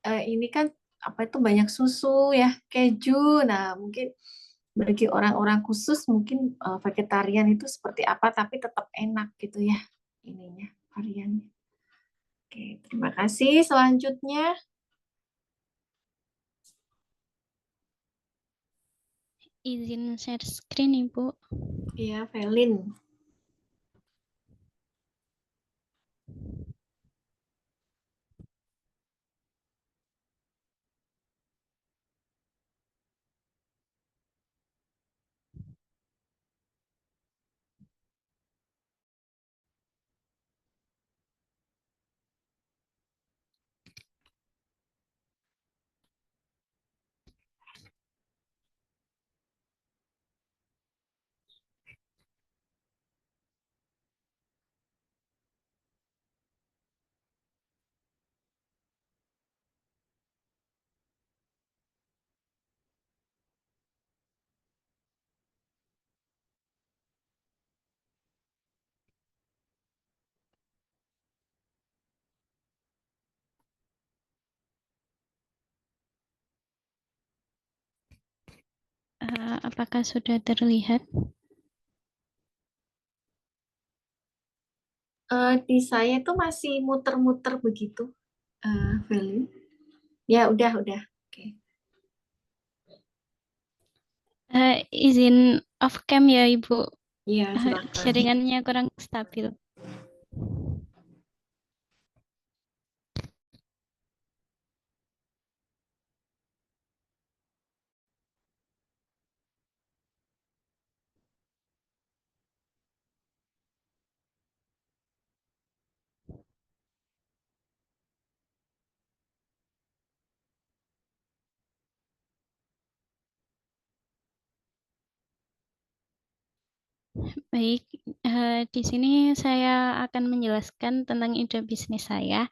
ini kan banyak susu ya, keju. Nah, mungkin bagi orang-orang khusus mungkin vegetarian itu seperti apa tapi tetap enak gitu ya ininya, variannya. Oke, terima kasih. Selanjutnya Izin share screen, Ibu. ya, Velin. Apakah sudah terlihat? Di saya itu masih muter-muter begitu, Velin. Ya, udah. Oke. Izin off cam ya, Ibu. Iya, silakan. Jaringannya kurang stabil. Baik, di sini saya akan menjelaskan tentang ide bisnis saya,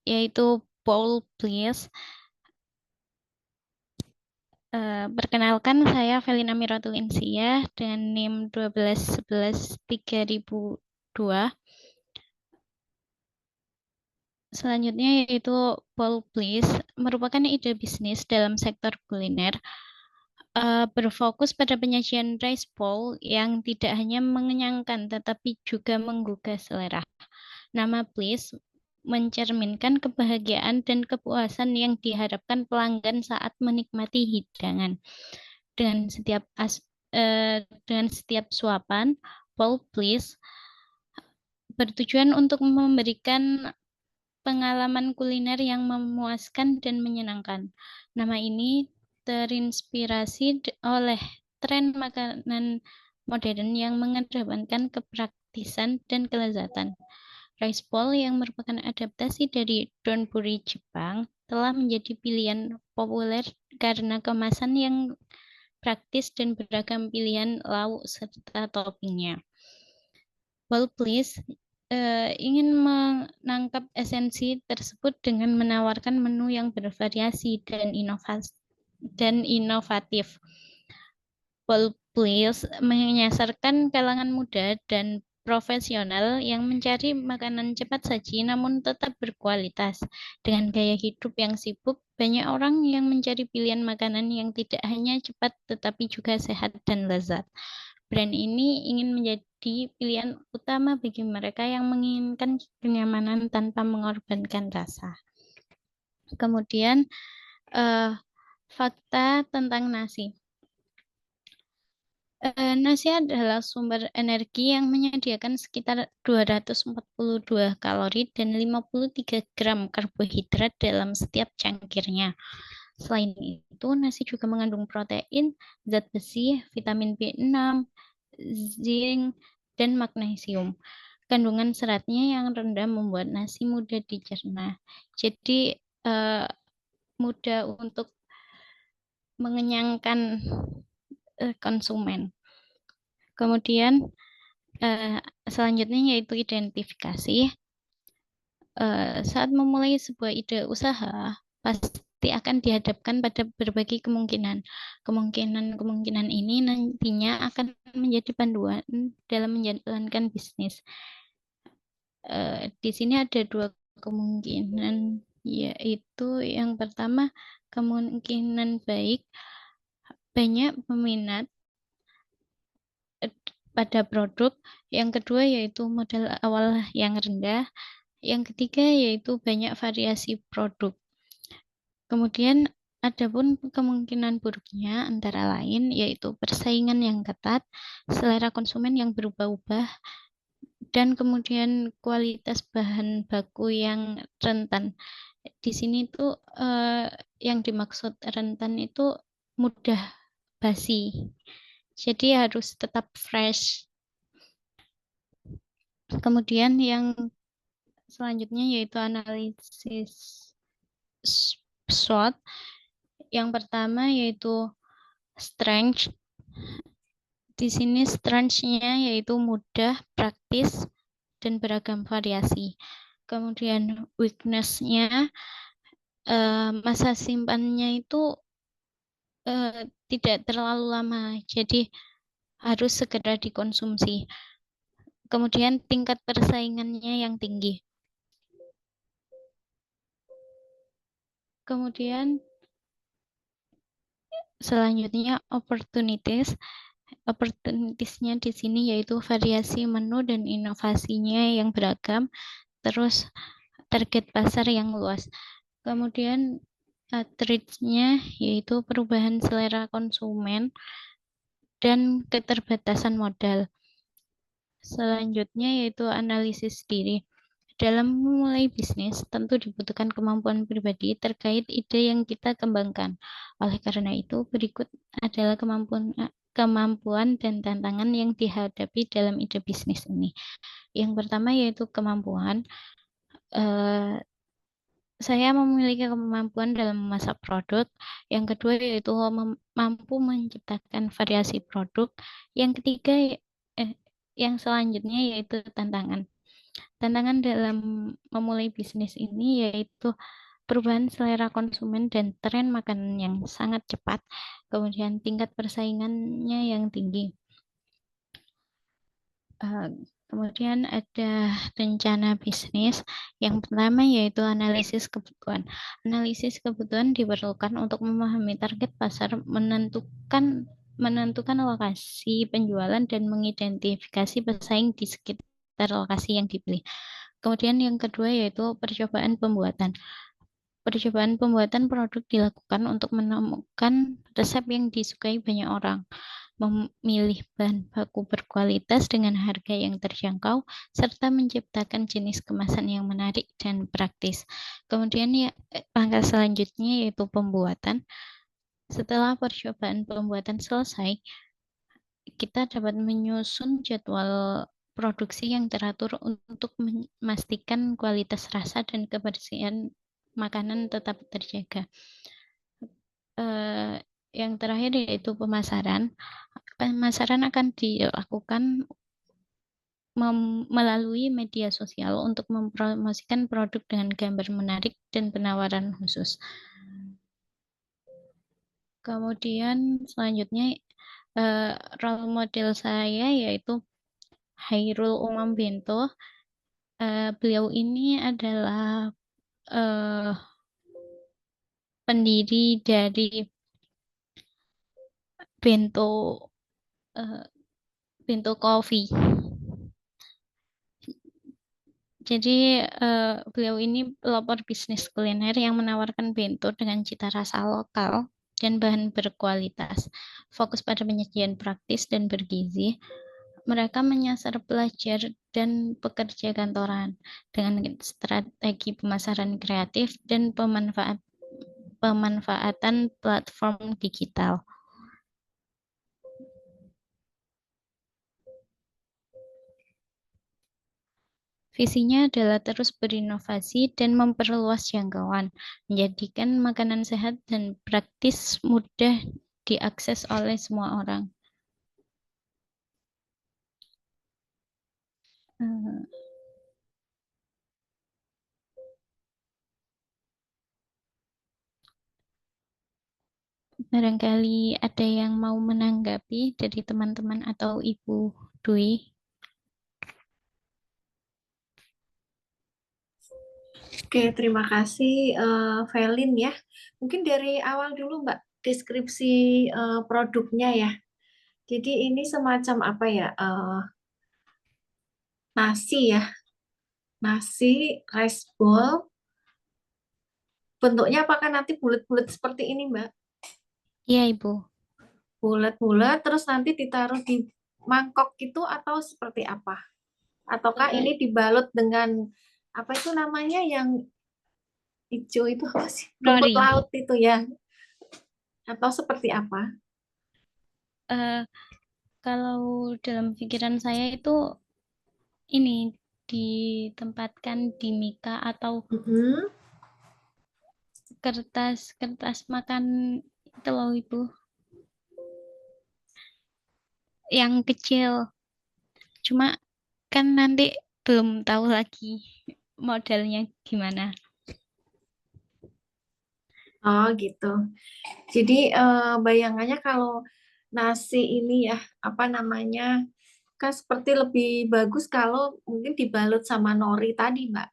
yaitu Bowl Please. Perkenalkan, saya Velina Miratul Insia dengan NIM 1211 3002. Selanjutnya yaitu Bold Please merupakan ide bisnis dalam sektor kuliner berfokus pada penyajian rice bowl yang tidak hanya mengenyangkan tetapi juga menggugah selera. Nama Please mencerminkan kebahagiaan dan kepuasan yang diharapkan pelanggan saat menikmati hidangan. Dengan setiap suapan, Bowl Please bertujuan untuk memberikan pengalaman kuliner yang memuaskan dan menyenangkan. Nama ini terinspirasi oleh tren makanan modern yang mengedepankan kepraktisan dan kelezatan. Rice bowl yang merupakan adaptasi dari donburi Jepang telah menjadi pilihan populer karena kemasan yang praktis dan beragam pilihan lauk serta toppingnya. Bowl Please ingin menangkap esensi tersebut dengan menawarkan menu yang bervariasi dan inovatif. Bowl Please menyasarkan kalangan muda dan profesional yang mencari makanan cepat saji namun tetap berkualitas. Dengan gaya hidup yang sibuk, banyak orang yang mencari pilihan makanan yang tidak hanya cepat tetapi juga sehat dan lezat. Brand ini ingin menjadi pilihan utama bagi mereka yang menginginkan kenyamanan tanpa mengorbankan rasa. Kemudian fakta tentang nasi. Nasi adalah sumber energi yang menyediakan sekitar 242 kalori dan 53 gram karbohidrat dalam setiap cangkirnya. Selain itu, nasi juga mengandung protein, zat besi, vitamin B6, zinc, dan magnesium. Kandungan seratnya yang rendah membuat nasi mudah dicerna. Jadi mudah untuk mengenyangkan konsumen. Kemudian selanjutnya yaitu identifikasi. Saat memulai sebuah ide usaha, pasti akan dihadapkan pada berbagai kemungkinan. Kemungkinan ini nantinya akan menjadi panduan dalam menjalankan bisnis. Di sini ada dua kemungkinan, yaitu yang pertama kemungkinan baik, banyak peminat pada produk. Yang kedua yaitu modal awal yang rendah. Yang ketiga yaitu banyak variasi produk. Kemudian adapun kemungkinan buruknya antara lain yaitu persaingan yang ketat, selera konsumen yang berubah-ubah, dan kemudian kualitas bahan baku yang rentan. Di sini tuh yang dimaksud rentan itu mudah basi. Jadi harus tetap fresh. Kemudian yang selanjutnya yaitu analisis SWOT. Yang pertama yaitu strength. Di sini strength-nya yaitu mudah, praktis, dan beragam variasi. Kemudian weakness-nya masa simpannya itu tidak terlalu lama, jadi harus segera dikonsumsi. Kemudian tingkat persaingannya yang tinggi. Kemudian selanjutnya opportunities. Opportunities-nya di sini yaitu variasi menu dan inovasinya yang beragam, terus target pasar yang luas. Kemudian threats-nya yaitu perubahan selera konsumen dan keterbatasan modal. Selanjutnya yaitu analisis diri. Dalam memulai bisnis, tentu dibutuhkan kemampuan pribadi terkait ide yang kita kembangkan. Oleh karena itu, berikut adalah kemampuan dan tantangan yang dihadapi dalam ide bisnis ini. Yang pertama yaitu kemampuan. Saya memiliki kemampuan dalam memasak produk. Yang kedua yaitu mampu menciptakan variasi produk. Yang ketiga, yang selanjutnya yaitu tantangan. Tantangan dalam memulai bisnis ini yaitu perubahan selera konsumen dan tren makanan yang sangat cepat, kemudian tingkat persaingannya yang tinggi. Kemudian ada rencana bisnis. Yang pertama yaitu analisis kebutuhan. Analisis kebutuhan diperlukan untuk memahami target pasar, menentukan lokasi penjualan dan mengidentifikasi pesaing di sekitar lokasi yang dipilih. Kemudian yang kedua yaitu percobaan pembuatan. Percobaan pembuatan produk dilakukan untuk menemukan resep yang disukai banyak orang, memilih bahan baku berkualitas dengan harga yang terjangkau, serta menciptakan jenis kemasan yang menarik dan praktis. Kemudian langkah selanjutnya yaitu pembuatan. Setelah percobaan pembuatan selesai, kita dapat menyusun jadwal produksi yang teratur untuk memastikan kualitas rasa dan kebersihan makanan tetap terjaga. Yang terakhir yaitu pemasaran. Pemasaran akan dilakukan melalui media sosial untuk mempromosikan produk dengan gambar menarik dan penawaran khusus. Kemudian selanjutnya role model saya yaitu Hairul Umam Bento. Beliau ini adalah pendiri dari Bento Coffee. Jadi beliau ini pelopor bisnis kuliner yang menawarkan bento dengan cita rasa lokal dan bahan berkualitas. Fokus pada penyajian praktis dan bergizi. Mereka menyasar pelajar dan pekerja kantoran dengan strategi pemasaran kreatif dan pemanfaatan platform digital. Visinya adalah terus berinovasi dan memperluas jangkauan, menjadikan makanan sehat dan praktis mudah diakses oleh semua orang. Barangkali ada yang mau menanggapi dari teman-teman atau Ibu Dwi. Oke, terima kasih Velin ya. Mungkin dari awal dulu Mbak, deskripsi produknya ya. Jadi ini semacam apa ya, nasi ya, nasi rice bowl. Bentuknya apakah nanti bulat-bulat seperti ini Mbak? Iya Ibu. Bulat-bulat terus nanti ditaruh di mangkok itu atau seperti apa? Ataukah ini dibalut dengan apa itu namanya yang hijau itu apa sih? Rumput Nori. laut itu ya? Atau seperti apa? Kalau dalam pikiran saya itu ini ditempatkan di mika atau kertas makan itu loh Ibu, yang kecil. Cuma kan nanti belum tahu lagi modelnya gimana. Oh gitu. Jadi bayangannya kalau nasi ini ya apa namanya kan seperti lebih bagus kalau mungkin dibalut sama nori tadi Mbak.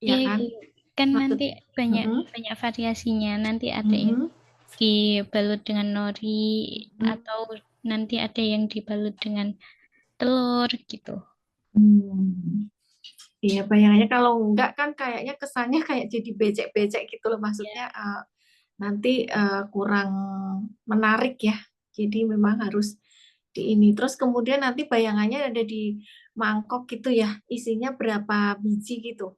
Ya Iya kan? Ibu, kan Maksud- nanti banyak variasinya. Nanti ada yang Mhm. dibalut dengan nori atau nanti ada yang dibalut dengan telur gitu. Iya, bayangannya kalau enggak kan kayaknya kesannya kayak jadi becek-becek gitu loh. Maksudnya nanti kurang menarik ya. Jadi memang harus di ini. Terus kemudian nanti bayangannya ada di mangkok gitu ya. Isinya berapa biji gitu.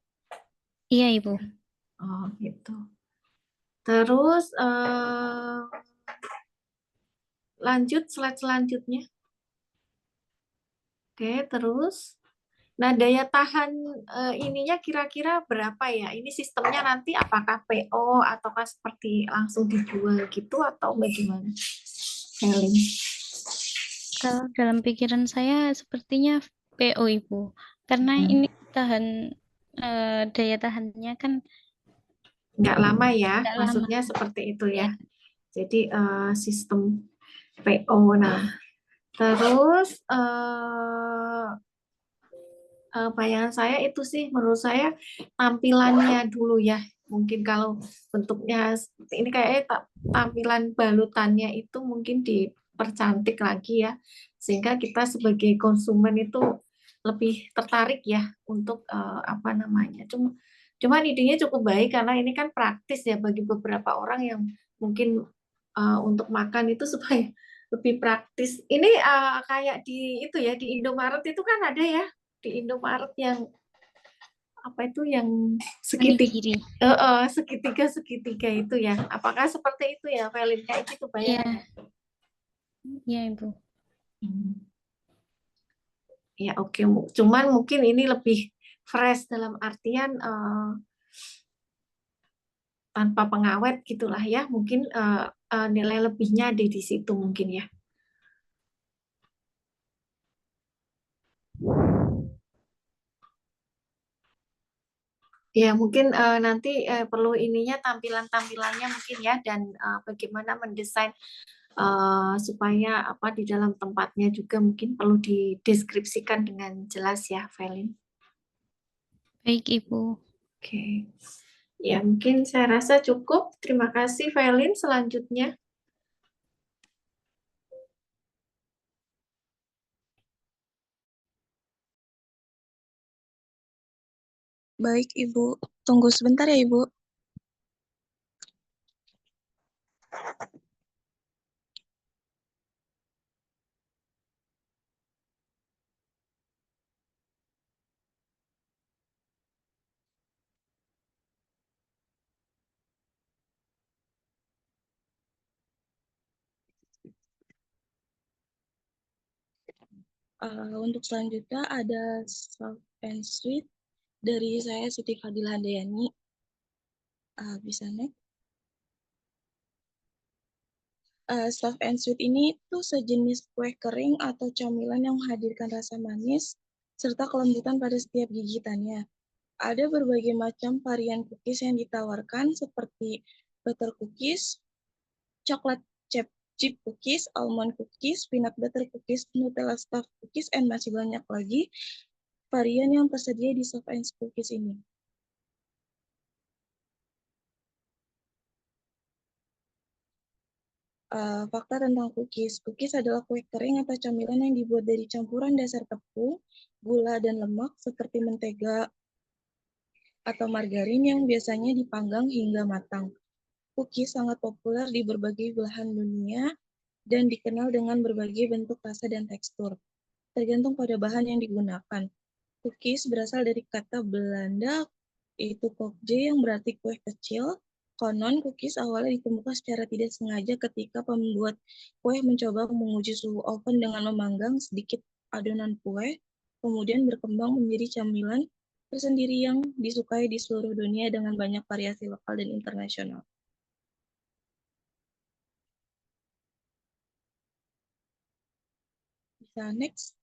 Iya Ibu. Oh gitu. Terus lanjut slide selanjutnya. Oke, terus. Nah, daya tahan ininya kira-kira berapa ya? Ini sistemnya nanti apakah PO ataukah seperti langsung dijual gitu atau bagaimana? Helen. Kalau dalam pikiran saya sepertinya PO Ibu. Karena ini tahan daya tahannya kan Nggak lama ya, nggak maksudnya lama. seperti itu Ya. ya. Jadi sistem PO. Nah, terus bayangan saya itu sih, menurut saya tampilannya dulu ya. Mungkin kalau bentuknya seperti ini kayaknya tampilan balutannya itu mungkin dipercantik lagi ya, sehingga kita sebagai konsumen itu lebih tertarik ya untuk apa namanya. Cuman idenya cukup baik karena ini kan praktis ya bagi beberapa orang yang mungkin untuk makan itu supaya lebih praktis. Ini kayak di itu ya, di Indomaret itu kan ada ya, di Indomaret yang apa itu yang Onigiri. segitiga itu ya. Apakah seperti itu ya, Velin? Kayak gitu Iya, bayangannya. iya Ibu. Hmm. Ya oke. Cuman mungkin ini lebih fresh dalam artian tanpa pengawet gitulah ya. Mungkin nilai lebihnya ada di situ mungkin ya. Ya, mungkin nanti perlu ininya tampilannya mungkin ya, dan bagaimana mendesain supaya apa di dalam tempatnya juga mungkin perlu dideskripsikan dengan jelas ya, Velin. Baik Ibu. Oke. Ya, mungkin saya rasa cukup. Terima kasih, Velin. Selanjutnya. Baik, Ibu. Tunggu sebentar ya, Ibu. Untuk selanjutnya ada soft and sweet dari saya Siti Fadila Handayani. Bisa next. Soft and sweet ini tuh sejenis kue kering atau camilan yang menghadirkan rasa manis serta kelembutan pada setiap gigitannya. Ada berbagai macam varian cookies yang ditawarkan seperti butter cookies, coklat chip cookies, almond cookies, peanut butter cookies, Nutella stuffed cookies, dan masih banyak lagi varian yang tersedia di soft and cookies ini. Fakta tentang cookies. Cookies adalah kue kering atau camilan yang dibuat dari campuran dasar tepung, gula, dan lemak seperti mentega atau margarin yang biasanya dipanggang hingga matang. Cookies sangat populer di berbagai belahan dunia dan dikenal dengan berbagai bentuk rasa dan tekstur, tergantung pada bahan yang digunakan. Cookies berasal dari kata Belanda, yaitu koekje yang berarti kue kecil. Konon, cookies awalnya ditemukan secara tidak sengaja ketika pembuat kue mencoba menguji suhu oven dengan memanggang sedikit adonan kue, kemudian berkembang menjadi camilan tersendiri yang disukai di seluruh dunia dengan banyak variasi lokal dan internasional. Bisa next.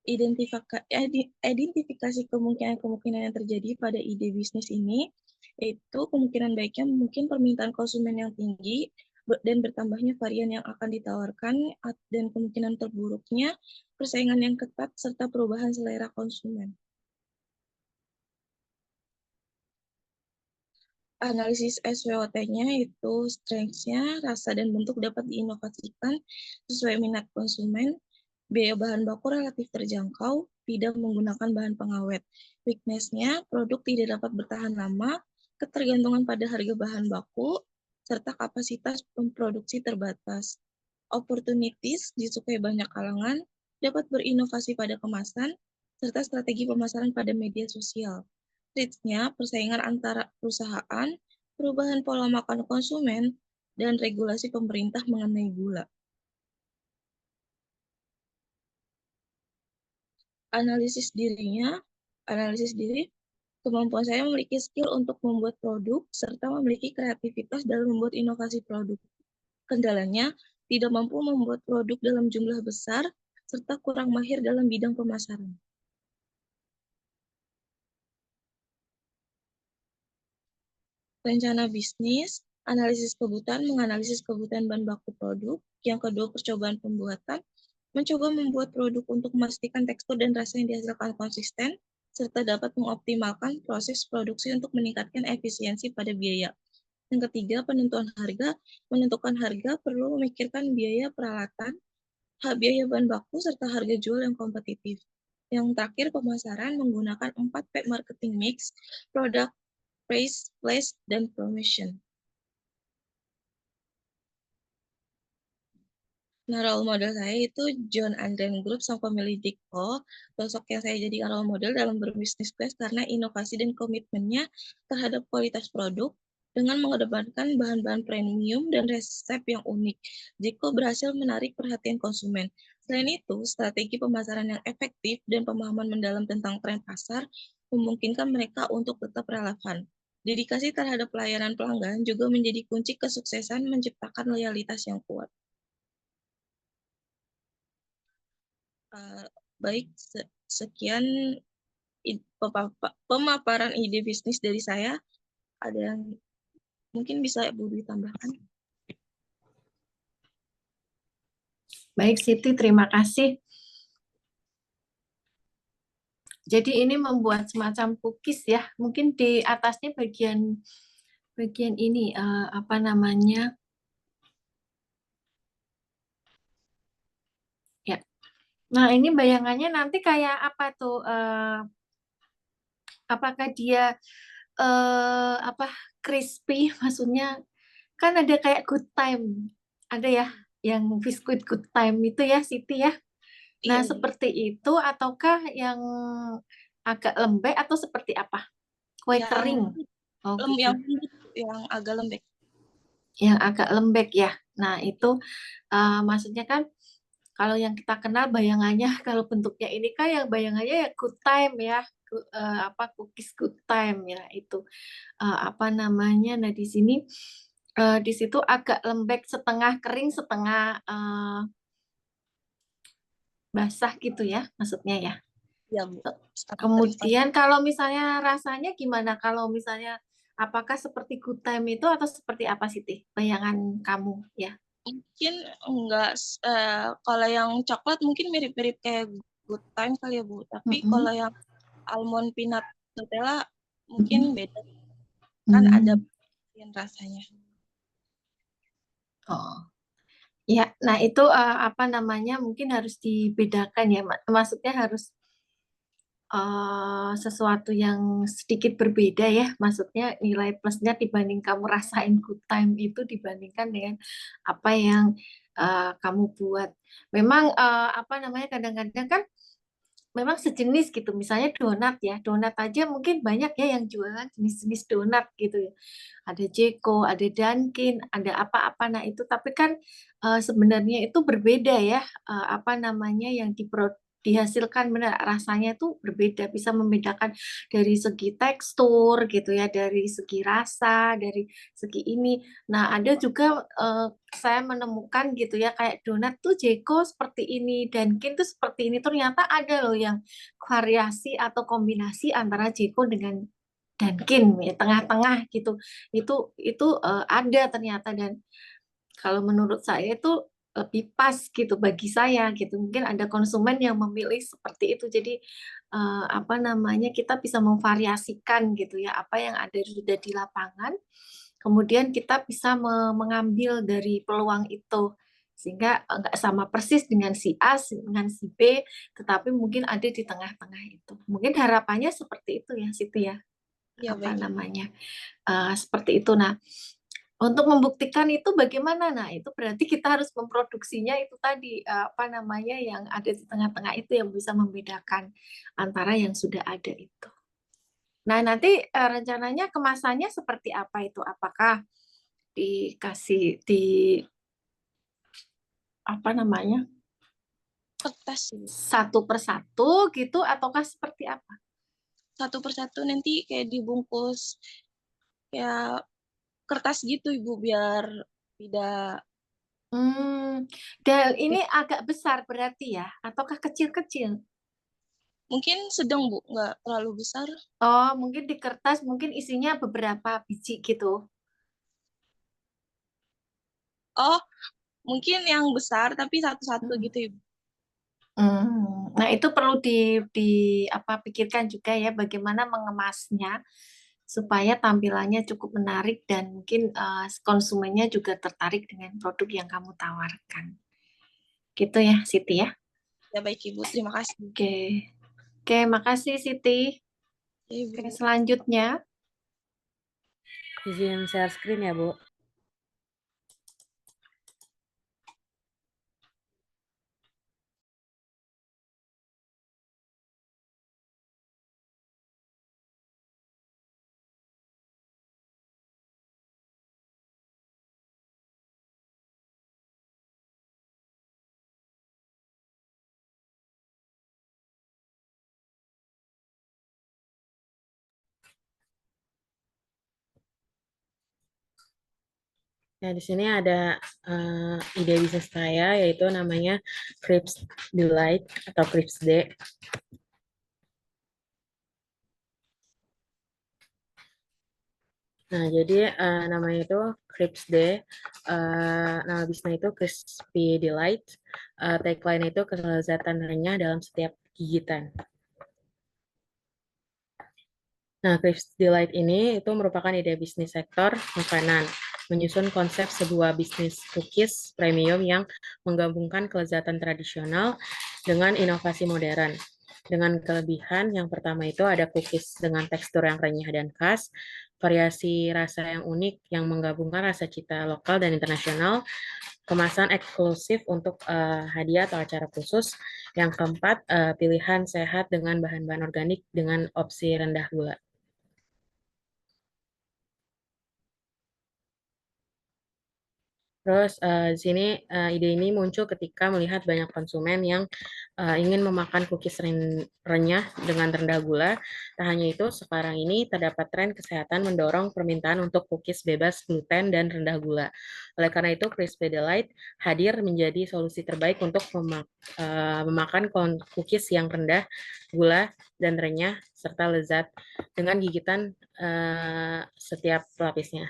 Identifikasi kemungkinan-kemungkinan yang terjadi pada ide bisnis ini, yaitu kemungkinan baiknya mungkin permintaan konsumen yang tinggi dan bertambahnya varian yang akan ditawarkan, dan kemungkinan terburuknya persaingan yang ketat serta perubahan selera konsumen. Analisis SWOT-nya itu strengths-nya, rasa dan bentuk dapat diinovasikan sesuai minat konsumen, biaya bahan baku relatif terjangkau, tidak menggunakan bahan pengawet. Weakness-nya, produk tidak dapat bertahan lama, ketergantungan pada harga bahan baku, serta kapasitas memproduksi terbatas. Opportunities, disukai banyak kalangan, dapat berinovasi pada kemasan, serta strategi pemasaran pada media sosial. Threats-nya, persaingan antara perusahaan, perubahan pola makan konsumen, dan regulasi pemerintah mengenai gula. Analisis diri, kemampuan saya memiliki skill untuk membuat produk, serta memiliki kreativitas dalam membuat inovasi produk. Kendalanya, tidak mampu membuat produk dalam jumlah besar, serta kurang mahir dalam bidang pemasaran. Rencana bisnis, analisis kebutuhan, menganalisis kebutuhan bahan baku produk. Yang kedua, percobaan pembuatan. mencoba membuat produk untuk memastikan tekstur dan rasa yang dihasilkan konsisten, serta dapat mengoptimalkan proses produksi untuk meningkatkan efisiensi pada biaya. Yang ketiga, penentuan harga. Menentukan harga perlu memikirkan biaya peralatan, biaya bahan baku, serta harga jual yang kompetitif. Yang terakhir, pemasaran menggunakan 4P marketing mix, product, price, place, dan promotion. Nah, role model saya itu John Andren Group sang pemilik Diko. Sosok yang saya jadikan role model dalam berbisnis karena inovasi dan komitmennya terhadap kualitas produk dengan mengedepankan bahan-bahan premium dan resep yang unik. Diko berhasil menarik perhatian konsumen. Selain itu, strategi pemasaran yang efektif dan pemahaman mendalam tentang tren pasar memungkinkan mereka untuk tetap relevan. Dedikasi terhadap pelayanan pelanggan juga menjadi kunci kesuksesan menciptakan loyalitas yang kuat. Baik, sekian pemaparan ide bisnis dari saya. Ada yang mungkin bisa Ibu ditambahkan? Baik, Siti, terima kasih. Jadi ini membuat semacam cookies ya. Mungkin di atasnya bagian ini apa namanya? Ya. Nah, ini bayangannya nanti kayak apa tuh? Apakah dia apa crispy? Maksudnya kan ada kayak good time. Ada ya yang biskuit good time itu ya, Siti ya. Nah, Iya, seperti itu ataukah yang agak lembek atau seperti apa? Kue kering. Oh, gitu. yang agak lembek. Yang agak lembek ya. Nah, itu maksudnya kan kalau yang kita kenal bayangannya kalau bentuknya ini kan yang bayangannya ya good time ya. Apa cookies good time ya itu. Apa namanya? Nah, di sini di situ agak lembek, setengah kering, setengah basah gitu ya, maksudnya ya. Iya, Bu. Kemudian kalau misalnya rasanya gimana? Kalau misalnya apakah seperti good time itu atau seperti apa sih, bayangan kamu ya? Mungkin enggak, kalau yang coklat mungkin mirip-mirip kayak good time kali ya, Bu. Tapi kalau yang almond peanut Nutella mungkin beda. Kan ada rasanya. Oh. Ya, nah itu apa namanya mungkin harus dibedakan ya, maksudnya harus sesuatu yang sedikit berbeda ya, maksudnya nilai plusnya dibanding kamu rasain good time itu dibandingkan dengan apa yang kamu buat. Memang apa namanya kadang-kadang kan memang sejenis gitu, misalnya donat ya, donat aja mungkin banyak ya yang jualan jenis-jenis donat gitu ya. Ada Jeko, ada Dunkin, ada apa-apa. Nah itu tapi kan sebenarnya itu berbeda ya, apa namanya yang dihasilkan benar rasanya itu berbeda, bisa membedakan dari segi tekstur gitu ya, dari segi rasa, dari segi ini. Nah ada juga saya menemukan gitu ya kayak donat tuh Jeko seperti ini, Dunkin tuh seperti ini. Ternyata ada loh yang variasi atau kombinasi antara Jeko dengan Dunkin ya tengah-tengah gitu. Itu ada ternyata dan kalau menurut saya itu lebih pas gitu bagi saya gitu. Mungkin ada konsumen yang memilih seperti itu. Jadi apa namanya kita bisa memvariasikan gitu ya apa yang ada sudah di lapangan. Kemudian kita bisa mengambil dari peluang itu sehingga nggak sama persis dengan si A dengan si B, tetapi mungkin ada di tengah-tengah itu. Mungkin harapannya seperti itu ya, Siti ya. Ya, Apa baik. namanya? Seperti itu. Nah, untuk membuktikan itu bagaimana? Nah, itu berarti kita harus memproduksinya itu tadi apa namanya yang ada di tengah-tengah itu yang bisa membedakan antara yang sudah ada itu. Nah, nanti rencananya kemasannya seperti apa itu? Apakah dikasih di apa namanya? Kertas Satu persatu gitu ataukah seperti apa? satu persatu nanti kayak dibungkus kayak kertas gitu Ibu biar tidak Dan ini agak besar berarti ya, ataukah kecil-kecil? mungkin sedang Bu, nggak terlalu besar. Oh, mungkin di kertas mungkin isinya beberapa biji gitu. Oh, mungkin yang besar tapi satu-satu gitu Ibu. Nah, itu perlu pikirkan juga ya bagaimana mengemasnya supaya tampilannya cukup menarik dan mungkin konsumennya juga tertarik dengan produk yang kamu tawarkan. Gitu ya, Siti ya. Ya baik Ibu, terima kasih. Oke. Oke, makasih Siti. Ya, Ibu. Oke, selanjutnya. Izin share screen ya, Bu. Nah, di sini ada ide bisnis saya, yaitu namanya Crips Delight atau Crips Day. Nah, jadi namanya itu Crips Day. Nama bisnisnya itu Crispy Delight. Tagline itu kelezatan renyah dalam setiap gigitan. Nah, Crips Delight ini itu merupakan ide bisnis sektor makanan, menyusun konsep sebuah bisnis cookies premium yang menggabungkan kelezatan tradisional dengan inovasi modern. Dengan kelebihan yang pertama itu ada cookies dengan tekstur yang renyah dan khas, variasi rasa yang unik yang menggabungkan rasa cita lokal dan internasional, kemasan eksklusif untuk hadiah atau acara khusus. Yang keempat, pilihan sehat dengan bahan-bahan organik dengan opsi rendah gula. Terus di sini ide ini muncul ketika melihat banyak konsumen yang ingin memakan cookies renyah dengan rendah gula. Tak hanya itu, sekarang ini terdapat tren kesehatan mendorong permintaan untuk cookies bebas gluten dan rendah gula. Oleh karena itu, Crispy Delight hadir menjadi solusi terbaik untuk memakan cookies yang rendah gula dan renyah serta lezat dengan gigitan setiap lapisnya.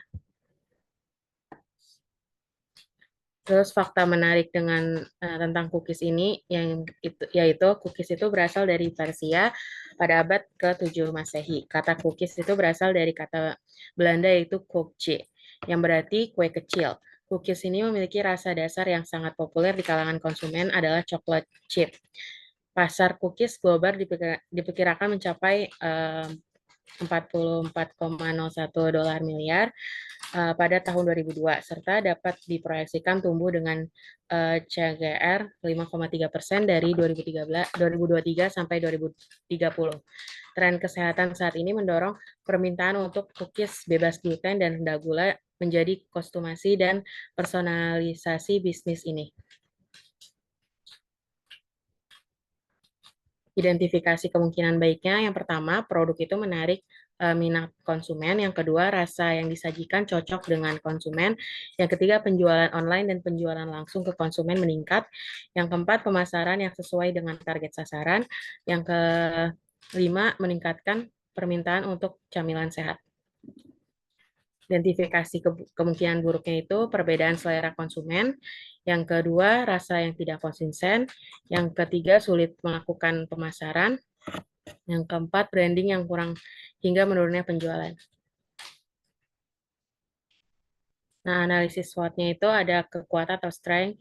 Terus fakta menarik tentang cookies ini yaitu cookies itu berasal dari Persia pada abad ke-7 Masehi. Kata cookies itu berasal dari kata Belanda yaitu koekje yang berarti kue kecil. Cookies ini memiliki rasa dasar yang sangat populer di kalangan konsumen adalah coklat chip. Pasar cookies global diperkirakan mencapai 44,01 dolar miliar pada tahun 2002, serta dapat diproyeksikan tumbuh dengan CAGR 5,3% dari 2023 sampai 2030. Tren kesehatan saat ini mendorong permintaan untuk cookies bebas gluten dan rendah gula menjadi kostumasi dan personalisasi bisnis ini. Identifikasi kemungkinan baiknya, yang pertama, produk itu menarik minat konsumen. Yang kedua, rasa yang disajikan cocok dengan konsumen. Yang ketiga, penjualan online dan penjualan langsung ke konsumen meningkat. Yang keempat, pemasaran yang sesuai dengan target sasaran. Yang kelima, meningkatkan permintaan untuk camilan sehat. Identifikasi kemungkinan buruknya itu perbedaan selera konsumen. Yang kedua, rasa yang tidak konsisten. Yang ketiga, sulit melakukan pemasaran. Yang keempat, branding yang kurang hingga menurunnya penjualan. Nah, analisis SWOT-nya itu ada kekuatan atau strength,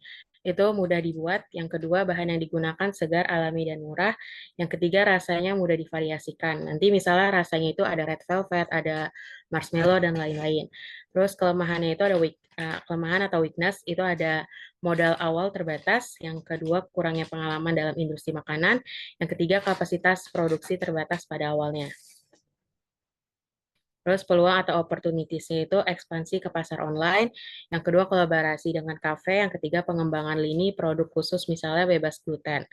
itu mudah dibuat. Yang kedua, bahan yang digunakan segar, alami, dan murah. Yang ketiga, rasanya mudah divariasikan. Nanti misalnya rasanya itu ada red velvet, ada marshmallow, dan lain-lain. Terus kelemahannya itu ada kelemahan atau weakness, itu ada modal awal terbatas. Yang kedua, kurangnya pengalaman dalam industri makanan. Yang ketiga, kapasitas produksi terbatas pada awalnya. Terus peluang atau opportunities-nya itu ekspansi ke pasar online. Yang kedua, kolaborasi dengan kafe. Yang ketiga, pengembangan lini produk khusus misalnya bebas gluten.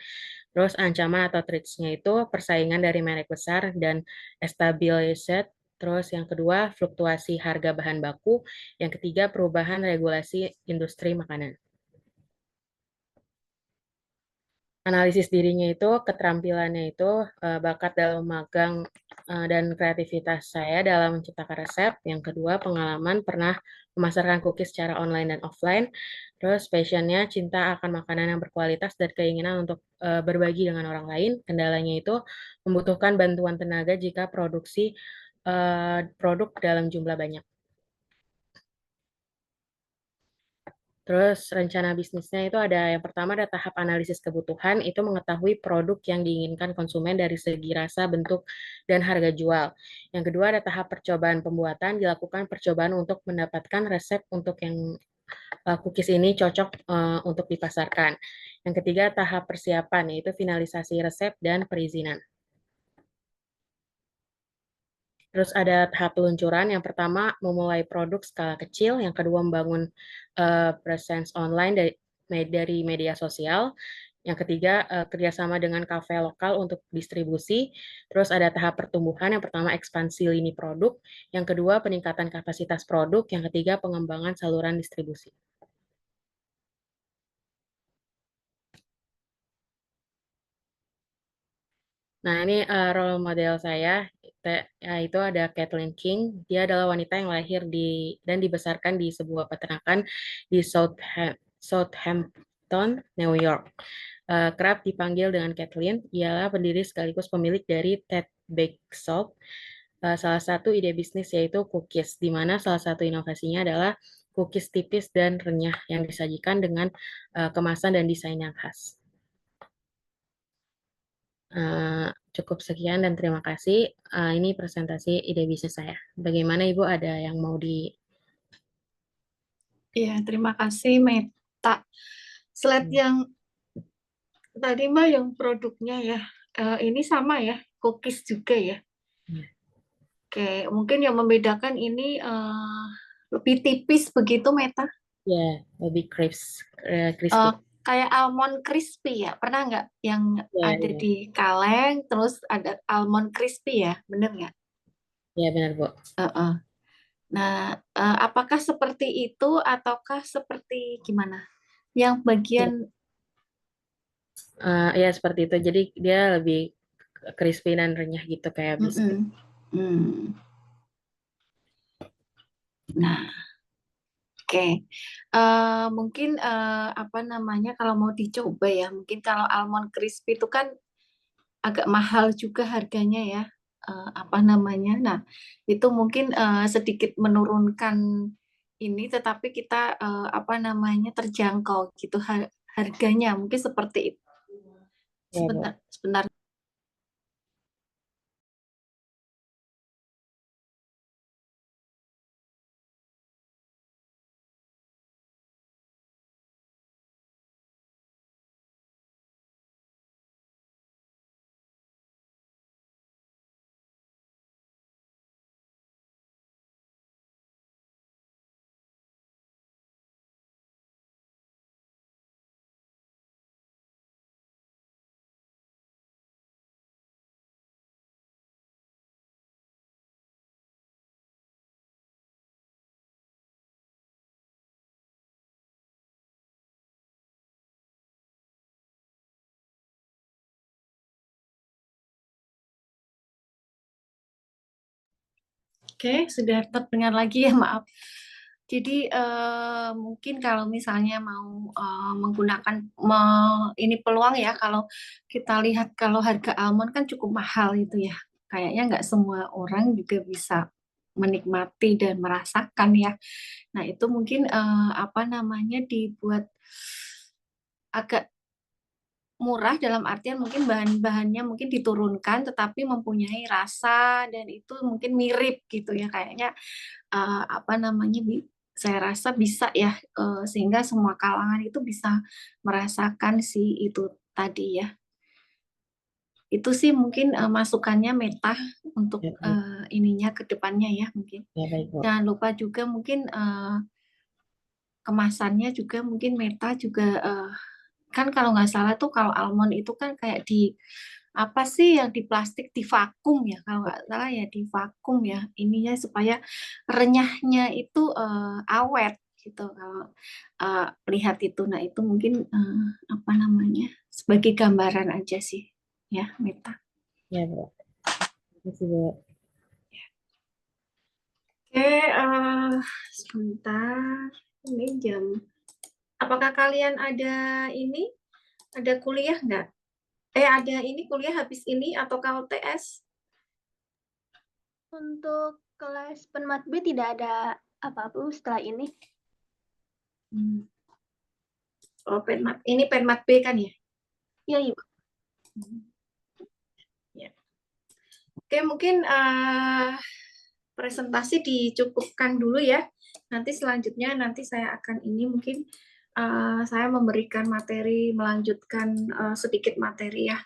Terus ancaman atau threats-nya itu persaingan dari merek besar dan established. Terus yang kedua, fluktuasi harga bahan baku. Yang ketiga, perubahan regulasi industri makanan. Analisis dirinya itu, keterampilannya itu, bakat dalam magang, dan kreativitas saya dalam menciptakan resep. Yang kedua, pengalaman pernah memasarkan cookies secara online dan offline. Terus passion-nya cinta akan makanan yang berkualitas dan keinginan untuk berbagi dengan orang lain. Kendalanya itu membutuhkan bantuan tenaga jika produksi produk dalam jumlah banyak. Terus rencana bisnisnya itu ada yang pertama ada tahap analisis kebutuhan, itu mengetahui produk yang diinginkan konsumen dari segi rasa, bentuk, dan harga jual. Yang kedua ada tahap percobaan pembuatan, dilakukan percobaan untuk mendapatkan resep untuk yang cookies ini cocok untuk dipasarkan. Yang ketiga tahap persiapan, yaitu finalisasi resep dan perizinan. Terus ada tahap peluncuran, yang pertama memulai produk skala kecil, yang kedua membangun presence online dari media sosial, yang ketiga kerjasama dengan kafe lokal untuk distribusi, terus ada tahap pertumbuhan, yang pertama ekspansi lini produk, yang kedua peningkatan kapasitas produk, yang ketiga pengembangan saluran distribusi. Nah, ini role model saya, itu ada Kathleen King. Dia adalah wanita yang lahir dan dibesarkan di sebuah peternakan di Southampton, New York. Kerap dipanggil dengan Kathleen, ialah pendiri sekaligus pemilik dari Ted Baked Shop. Salah satu ide bisnis yaitu cookies, di mana salah satu inovasinya adalah cookies tipis dan renyah yang disajikan dengan kemasan dan desain yang khas. Cukup sekian dan terima kasih. Ini presentasi ide bisnis saya. Bagaimana Ibu, ada yang mau Iya, terima kasih Meta. Slide yang tadi Mbak yang produknya ya, ini sama ya, cookies juga ya. Oke, mungkin yang membedakan ini lebih tipis begitu Meta. Ya, lebih crispy. Kayak almond crispy ya, pernah nggak yang Ya, ada ya. di kaleng, terus ada almond crispy ya, bener nggak? Ya, benar Bu. Nah, apakah seperti itu ataukah seperti gimana? Yang bagian Ya seperti itu. Jadi dia lebih crispy dan renyah gitu kayak biskuit. Nah, oke. Mungkin apa namanya kalau mau dicoba ya, mungkin kalau almond crispy itu kan agak mahal juga harganya ya. Apa namanya? Nah, itu mungkin sedikit menurunkan ini, tetapi kita apa namanya terjangkau gitu harganya. Mungkin seperti itu. Ya, Bu. Sebentar. Oke, sudah terdengar lagi ya, maaf. Jadi mungkin kalau misalnya mau menggunakan ini peluang ya, kalau kita lihat kalau harga almond kan cukup mahal itu ya. Kayaknya nggak semua orang juga bisa menikmati dan merasakan ya. Nah itu mungkin apa namanya dibuat agak murah dalam artian mungkin bahan-bahannya mungkin diturunkan tetapi mempunyai rasa dan itu mungkin mirip gitu ya kayaknya apa namanya saya rasa bisa ya sehingga semua kalangan itu bisa merasakan si itu tadi ya. Itu sih mungkin masukannya Meta untuk Ya, ininya ke depannya ya mungkin. ya baik Bu. Jangan lupa juga mungkin kemasannya juga mungkin Meta juga kan kalau nggak salah tuh kalau almond itu kan kayak di apa sih yang di plastik di vakum ya kalau nggak salah ya di vakum ya ininya supaya renyahnya itu awet gitu kalau lihat itu. Nah itu mungkin apa namanya sebagai gambaran aja sih, ya, Mita. Ya, Bu. Terima kasih, Bu. Oke, sebentar. Ini jam. Apakah kalian ada kuliah nggak? Ada ini kuliah habis ini atau KUTS? Untuk kelas Penmat B tidak ada apa-apa setelah ini. Oh, ini Penmat B kan ya? Iya, Ibu. Ya. Oke, mungkin presentasi dicukupkan dulu ya. Nanti selanjutnya saya akan mungkin saya memberikan materi, melanjutkan sedikit materi ya.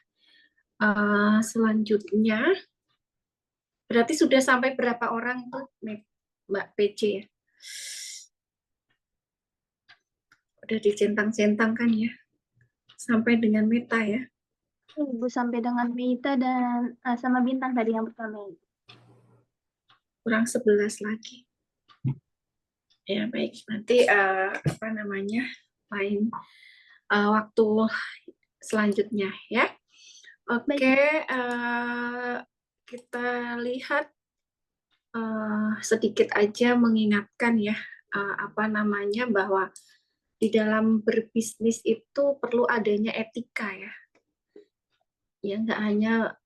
Selanjutnya, berarti sudah sampai berapa orang tuh Mbak PC ya? Udah dicentang-centang kan ya? Sampai dengan Meta ya? Ibu sampai dengan Mita dan sama Bintang tadi yang pertama. Kurang 11 lagi. Ya baik, nanti lain waktu selanjutnya ya. Oke, kita lihat sedikit aja mengingatkan ya bahwa di dalam berbisnis itu perlu adanya etika ya. Ya nggak hanya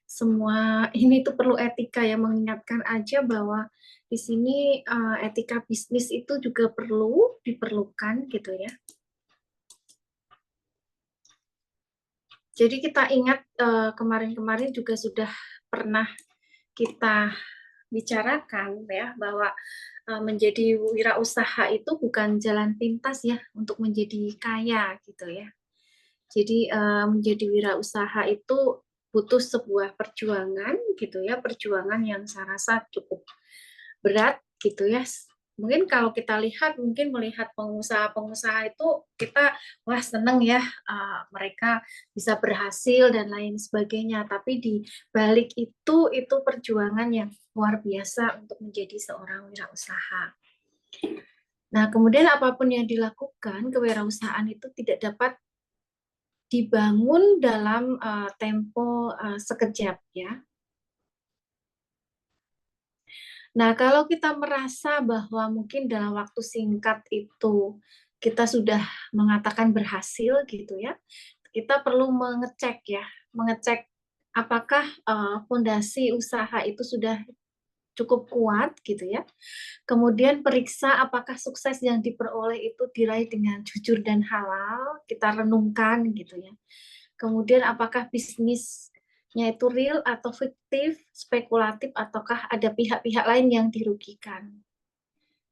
semua ini tuh perlu etika ya, mengingatkan aja bahwa di sini etika bisnis itu juga diperlukan gitu ya. Jadi kita ingat kemarin-kemarin juga sudah pernah kita bicarakan ya bahwa menjadi wirausaha itu bukan jalan pintas ya untuk menjadi kaya gitu ya. Jadi menjadi wirausaha itu butuh sebuah perjuangan gitu ya, perjuangan yang saya rasa cukup berat gitu ya. Mungkin kalau kita melihat pengusaha-pengusaha itu kita wah seneng ya mereka bisa berhasil dan lain sebagainya. Tapi di balik itu perjuangan yang luar biasa untuk menjadi seorang wirausaha. Nah kemudian apapun yang dilakukan, kewirausahaan itu tidak dapat dibangun dalam tempo sekejap ya. Nah, kalau kita merasa bahwa mungkin dalam waktu singkat itu kita sudah mengatakan berhasil gitu ya, kita perlu mengecek apakah fondasi usaha itu sudah cukup kuat gitu ya. Kemudian periksa apakah sukses yang diperoleh itu diraih dengan jujur dan halal, kita renungkan gitu ya. Kemudian apakah bisnisnya itu real atau fiktif, spekulatif, ataukah ada pihak-pihak lain yang dirugikan.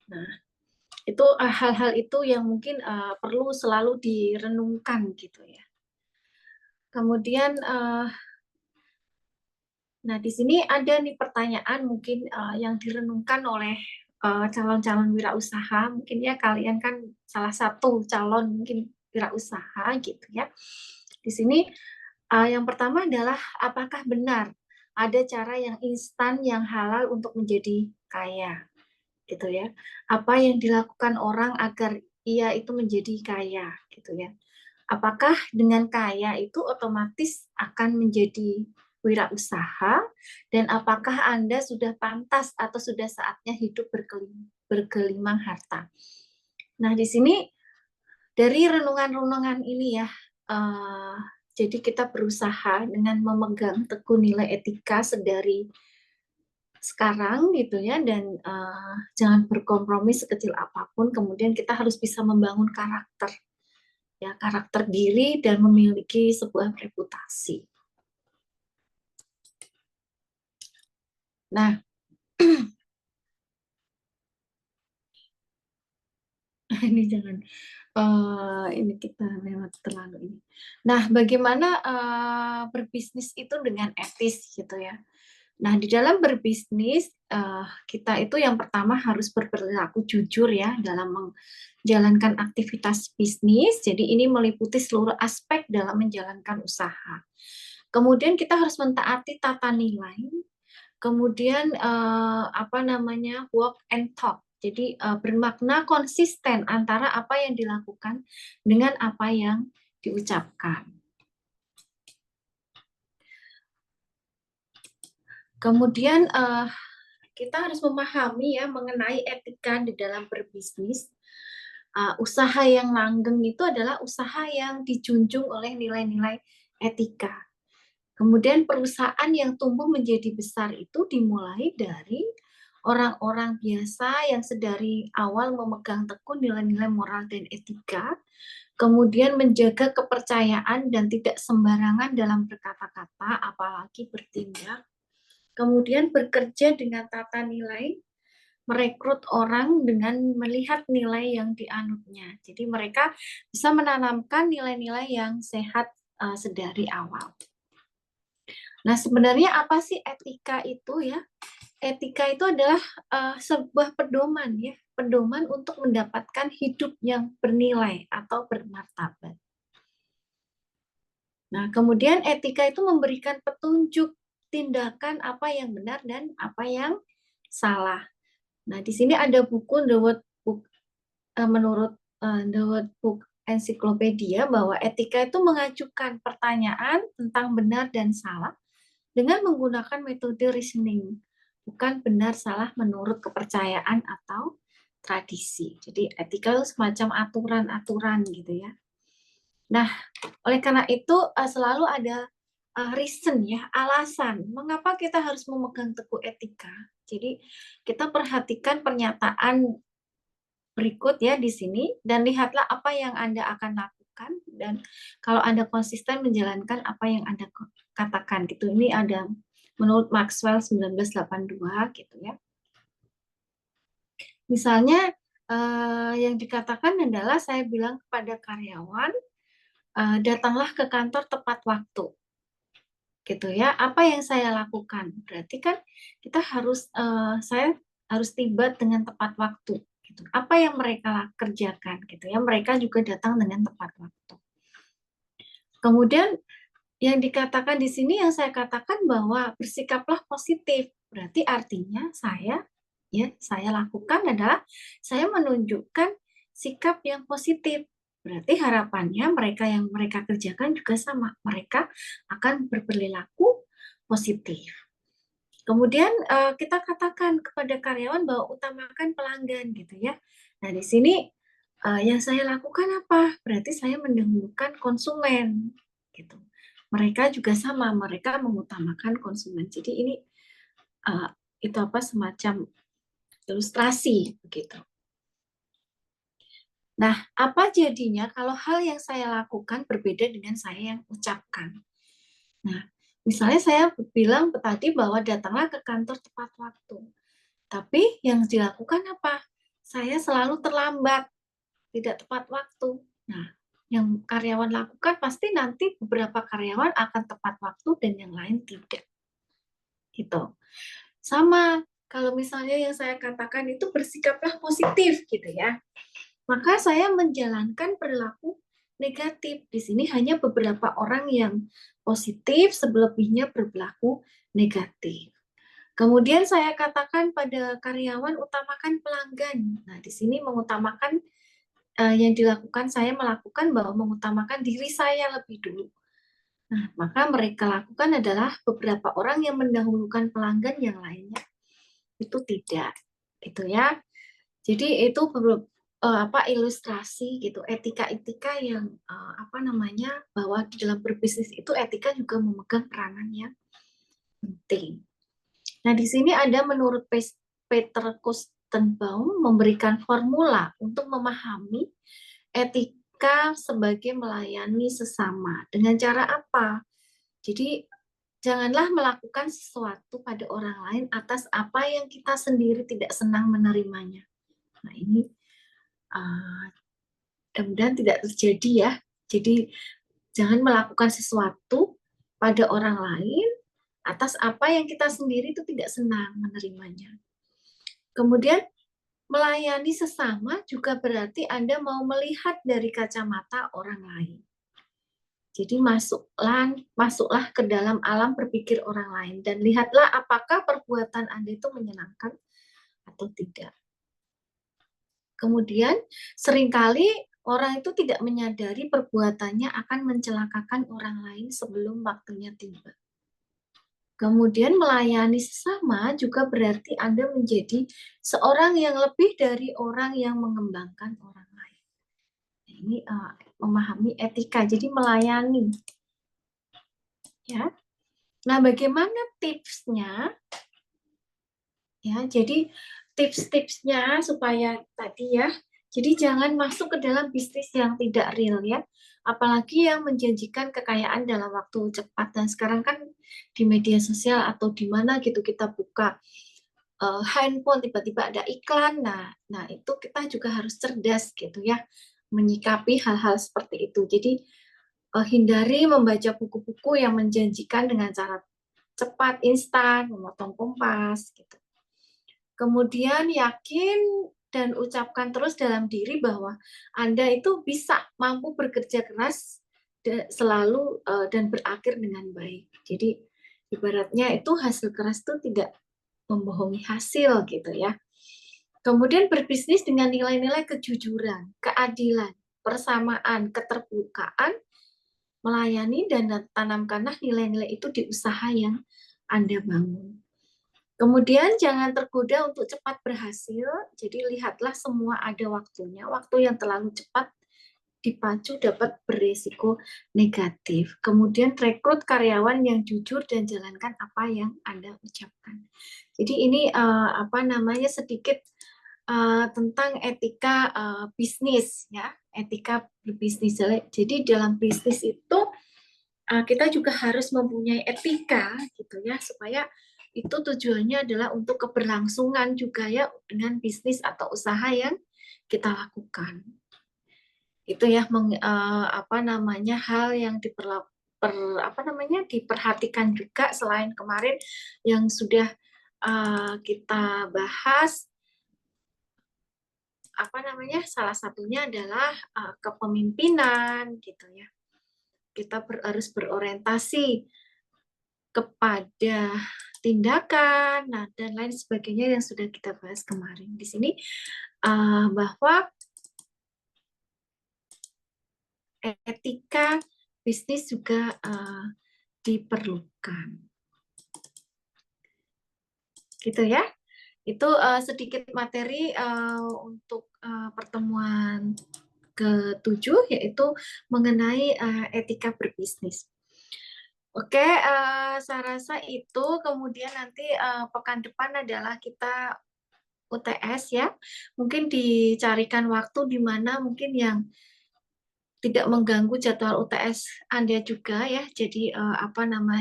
Nah, itu hal-hal itu yang mungkin perlu selalu direnungkan gitu ya. Kemudian, nah di sini ada nih pertanyaan mungkin yang direnungkan oleh calon-calon wirausaha. Mungkin ya kalian kan salah satu calon mungkin wirausaha gitu ya. Di sini yang pertama adalah apakah benar ada cara yang instan yang halal untuk menjadi kaya gitu ya. Apa yang dilakukan orang agar ia itu menjadi kaya gitu ya. Apakah dengan kaya itu otomatis akan menjadi wirausaha dan apakah Anda sudah pantas atau sudah saatnya hidup bergelimang harta. Nah, di sini dari renungan-renungan ini ya, jadi kita berusaha dengan memegang teguh nilai etika sedari sekarang gitu ya, dan jangan berkompromi sekecil apapun. Kemudian kita harus bisa membangun karakter ya, karakter diri dan memiliki sebuah reputasi. Nah, ini jangan ini kita lewat terlalu ini. Nah, bagaimana berbisnis itu dengan etis gitu ya. Nah, di dalam berbisnis kita itu yang pertama harus berperilaku jujur ya dalam menjalankan aktivitas bisnis. Jadi ini meliputi seluruh aspek dalam menjalankan usaha. Kemudian kita harus mentaati tata nilai. Kemudian walk and talk. Jadi bermakna konsisten antara apa yang dilakukan dengan apa yang diucapkan. Kemudian kita harus memahami ya mengenai etika di dalam berbisnis. Usaha yang langgeng itu adalah usaha yang dijunjung oleh nilai-nilai etika. Kemudian perusahaan yang tumbuh menjadi besar itu dimulai dari orang-orang biasa yang sedari awal memegang teguh nilai-nilai moral dan etika, kemudian menjaga kepercayaan dan tidak sembarangan dalam berkata-kata, apalagi bertindak, kemudian bekerja dengan tata nilai, merekrut orang dengan melihat nilai yang dianutnya. Jadi mereka bisa menanamkan nilai-nilai yang sehat sedari awal. Nah, sebenarnya apa sih etika itu ya? Etika itu adalah sebuah pedoman ya, pedoman untuk mendapatkan hidup yang bernilai atau bermartabat. Nah, kemudian etika itu memberikan petunjuk tindakan apa yang benar dan apa yang salah. Nah, di sini ada buku The Word Book, menurut The Word Book Encyclopedia bahwa etika itu mengajukan pertanyaan tentang benar dan salah dengan menggunakan metode reasoning, bukan benar salah menurut kepercayaan atau tradisi. Jadi etika itu semacam aturan-aturan gitu ya. Nah, oleh karena itu selalu ada reason ya, alasan mengapa kita harus memegang teguh etika. Jadi kita perhatikan pernyataan berikut ya di sini dan lihatlah apa yang Anda akan lakukan dan kalau Anda konsisten menjalankan apa yang Anda katakan gitu. Ini ada menurut Maxwell 1982 gitu ya. Misalnya yang dikatakan adalah saya bilang kepada karyawan datanglah ke kantor tepat waktu. Gitu ya. Apa yang saya lakukan? Berarti kan kita harus saya harus tiba dengan tepat waktu gitu. Apa yang mereka kerjakan gitu ya? Mereka juga datang dengan tepat waktu. Kemudian yang dikatakan di sini yang saya katakan bahwa bersikaplah positif. Berarti artinya saya lakukan adalah saya menunjukkan sikap yang positif. Berarti harapannya mereka yang mereka kerjakan juga sama. Mereka akan berperilaku positif. Kemudian kita katakan kepada karyawan bahwa utamakan pelanggan gitu ya. Nah, di sini yang saya lakukan apa? Berarti saya mendahulukan konsumen gitu. Mereka juga sama, mereka mengutamakan konsumen. Jadi ini itu apa semacam ilustrasi begitu. Nah, apa jadinya kalau hal yang saya lakukan berbeda dengan saya yang ucapkan? Nah, misalnya saya bilang tadi bahwa datanglah ke kantor tepat waktu. Tapi yang dilakukan apa? Saya selalu terlambat, tidak tepat waktu. Nah, yang karyawan lakukan pasti nanti beberapa karyawan akan tepat waktu dan yang lain tidak. Gitu. Sama, kalau misalnya yang saya katakan itu bersikaplah positif gitu ya. Maka saya menjalankan perilaku negatif. Di sini hanya beberapa orang yang positif, selebihnya berperilaku negatif. Kemudian saya katakan pada karyawan utamakan pelanggan. Nah, di sini mengutamakan yang dilakukan saya melakukan bahwa mengutamakan diri saya lebih dulu. Nah, maka mereka lakukan adalah beberapa orang yang mendahulukan pelanggan yang lainnya itu tidak. Itu ya. Jadi itu ilustrasi gitu etika-etika yang bahwa di dalam berbisnis itu etika juga memegang peranan yang penting. Nah, di sini ada menurut Peter Kustenbaum memberikan formula untuk memahami etika sebagai melayani sesama. Dengan cara apa? Jadi janganlah melakukan sesuatu pada orang lain atas apa yang kita sendiri tidak senang menerimanya. Nah, ini mudah-mudahan tidak terjadi ya. Jadi jangan melakukan sesuatu pada orang lain atas apa yang kita sendiri itu tidak senang menerimanya. Kemudian melayani sesama juga berarti Anda mau melihat dari kacamata orang lain. Jadi masuklah ke dalam alam berpikir orang lain dan lihatlah apakah perbuatan Anda itu menyenangkan atau tidak. Kemudian seringkali Orang itu tidak menyadari perbuatannya akan mencelakakan orang lain sebelum waktunya tiba. Kemudian melayani sesama juga berarti Anda menjadi seorang yang lebih dari orang yang mengembangkan orang lain. Ini memahami etika, jadi melayani. Ya. Nah, bagaimana tipsnya? Ya, jadi tips-tipsnya supaya tadi ya, jadi jangan masuk ke dalam bisnis yang tidak real ya, apalagi yang menjanjikan kekayaan dalam waktu cepat. Dan sekarang kan di media sosial atau di mana gitu kita buka handphone tiba-tiba ada iklan. Nah itu kita juga harus cerdas gitu ya, menyikapi hal-hal seperti itu. Jadi hindari membaca buku-buku yang menjanjikan dengan cara cepat, instan, memotong kompas gitu. Kemudian yakin dan ucapkan terus dalam diri bahwa Anda itu bisa mampu bekerja keras selalu dan berakhir dengan baik. Jadi ibaratnya itu hasil keras itu tidak membohongi hasil gitu ya. Kemudian berbisnis dengan nilai-nilai kejujuran, keadilan, persamaan, keterbukaan, melayani dan tanamkanlah nilai-nilai itu di usaha yang Anda bangun. Kemudian jangan tergoda untuk cepat berhasil, jadi lihatlah semua ada waktunya. Waktu yang terlalu cepat dipacu dapat berisiko negatif. Kemudian rekrut karyawan yang jujur dan jalankan apa yang Anda ucapkan. Jadi ini sedikit tentang etika bisnis ya, etika berbisnis. Jadi dalam bisnis itu kita juga harus mempunyai etika gitu ya, supaya itu tujuannya adalah untuk keberlangsungan juga ya dengan bisnis atau usaha yang kita lakukan. Itu ya hal yang diperhatikan juga selain kemarin yang sudah kita bahas. Salah satunya adalah kepemimpinan gitu ya. Kita harus berorientasi kepada tindakan, dan lain sebagainya yang sudah kita bahas kemarin. Di sini bahwa etika bisnis juga diperlukan. Gitu ya. Itu sedikit materi untuk pertemuan ke-7, yaitu mengenai etika berbisnis. Oke, saya rasa itu. Kemudian nanti pekan depan adalah kita UTS ya. Mungkin dicarikan waktu di mana mungkin yang tidak mengganggu jadwal UTS Anda juga ya. Jadi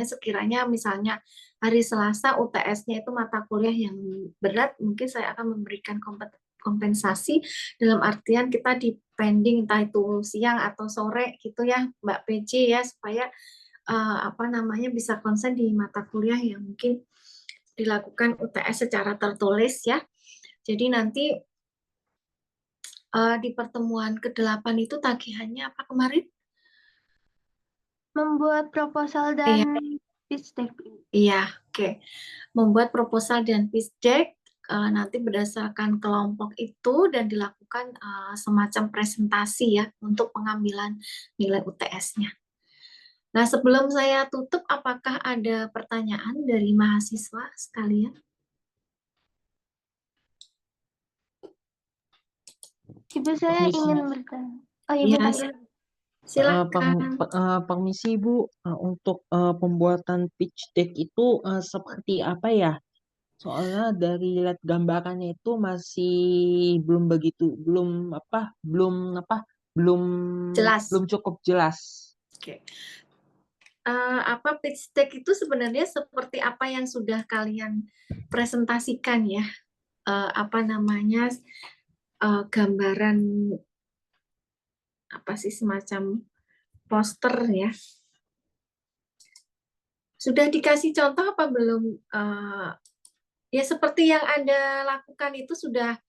sekiranya misalnya hari Selasa UTS-nya itu mata kuliah yang berat, mungkin saya akan memberikan kompensasi dalam artian kita di pending entah itu siang atau sore gitu ya Mbak PJ ya, supaya bisa konsen di mata kuliah yang mungkin dilakukan UTS secara tertulis ya. Jadi nanti di pertemuan ke-8 itu tagihannya apa kemarin? Membuat proposal dan pitch deck. Iya, oke. Membuat proposal dan pitch deck nanti berdasarkan kelompok itu dan dilakukan semacam presentasi ya untuk pengambilan nilai UTS-nya. Nah, sebelum saya tutup, apakah ada pertanyaan dari mahasiswa sekalian? Ibu, saya Permisi. ingin bertanya. Oh, Ibu tanya. Silakan. Permisi Bu, untuk pembuatan pitch deck itu seperti apa ya? Soalnya dari lihat gambarannya itu masih belum Jelas. cukup jelas. Oke. Pitch deck itu sebenarnya seperti apa yang sudah kalian presentasikan ya? Gambaran semacam poster ya. Sudah dikasih contoh apa belum? Ya seperti yang Anda lakukan itu sudah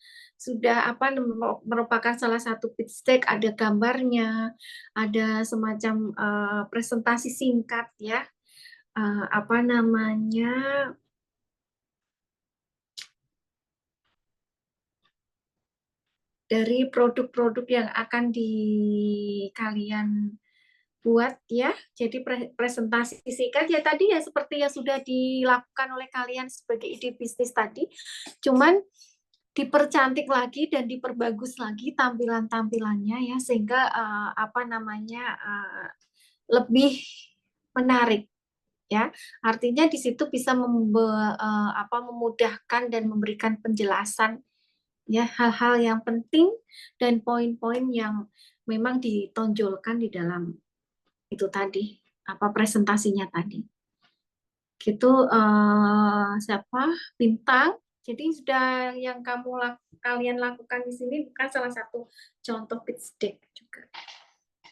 merupakan salah satu pitch deck, ada gambarnya, ada semacam presentasi singkat ya. dari produk-produk yang akan kalian buat ya. Jadi presentasi singkat ya tadi ya seperti yang sudah dilakukan oleh kalian sebagai ide bisnis tadi. Cuman dipercantik lagi dan diperbagus lagi tampilan-tampilannya ya sehingga lebih menarik ya. Artinya di situ bisa memudahkan dan memberikan penjelasan ya hal-hal yang penting dan poin-poin yang memang ditonjolkan di dalam itu tadi presentasinya tadi. Gitu siapa? Bintang. Jadi sudah yang kalian lakukan di sini bukan salah satu contoh pitch deck juga.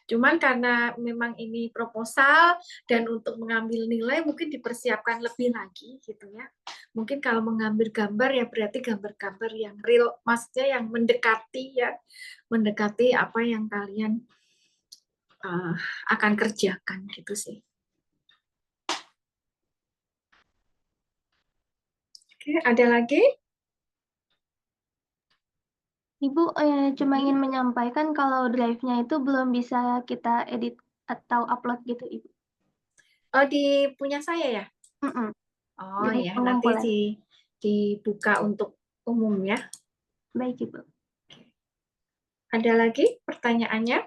Cuman karena memang ini proposal dan untuk mengambil nilai mungkin dipersiapkan lebih lagi gitu ya. Mungkin kalau mengambil gambar ya berarti gambar-gambar yang real, maksudnya yang mendekati apa yang kalian akan kerjakan gitu sih. Oke, ada lagi? Ibu cuma ingin menyampaikan kalau drive-nya itu belum bisa kita edit atau upload gitu, Ibu. Oh, di punya saya ya? Oh Jadi ya, nanti pengumpulan. dibuka untuk umum ya. Baik, Ibu. Ada lagi pertanyaannya?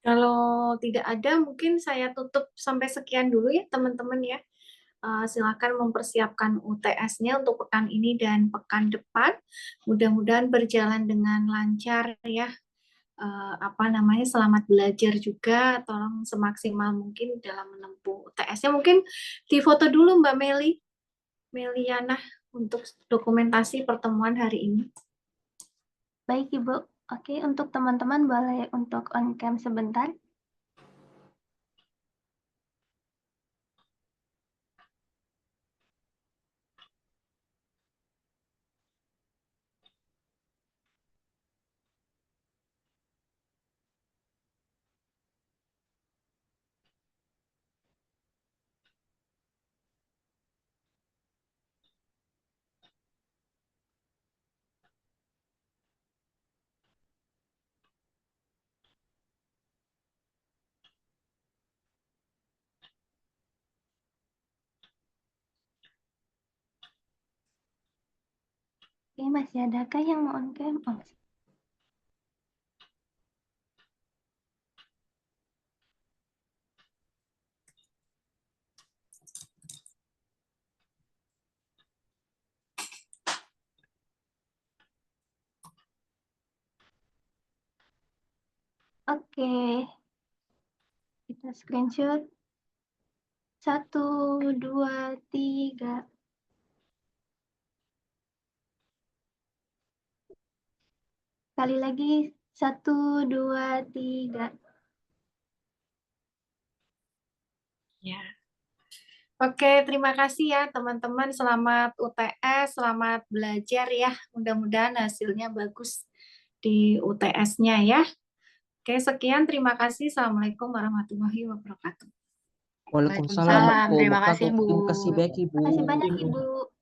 Kalau tidak ada, mungkin saya tutup sampai sekian dulu ya teman-teman ya. Silakan mempersiapkan UTS-nya untuk pekan ini dan pekan depan. Mudah-mudahan berjalan dengan lancar ya. Selamat belajar juga. Tolong semaksimal mungkin dalam menempuh UTS-nya. Mungkin difoto dulu Mbak Meliana untuk dokumentasi pertemuan hari ini. Baik, Ibu. Oke, untuk teman-teman boleh untuk on cam sebentar. Oke, masih adakah yang mau on cam? Oh, oke. Kita screenshot. 1, 2, 3. Sekali lagi. 1, 2, 3. Ya. Oke, terima kasih ya teman-teman. Selamat UTS, selamat belajar ya. Mudah-mudahan hasilnya bagus di UTS-nya ya. Oke, sekian. Terima kasih. Assalamualaikum warahmatullahi wabarakatuh. Waalaikumsalam warahmatullahi Terima kasih, wabarakatuh. Bu. Terima kasih banyak, Ibu. Terima kasih banyak, Ibu.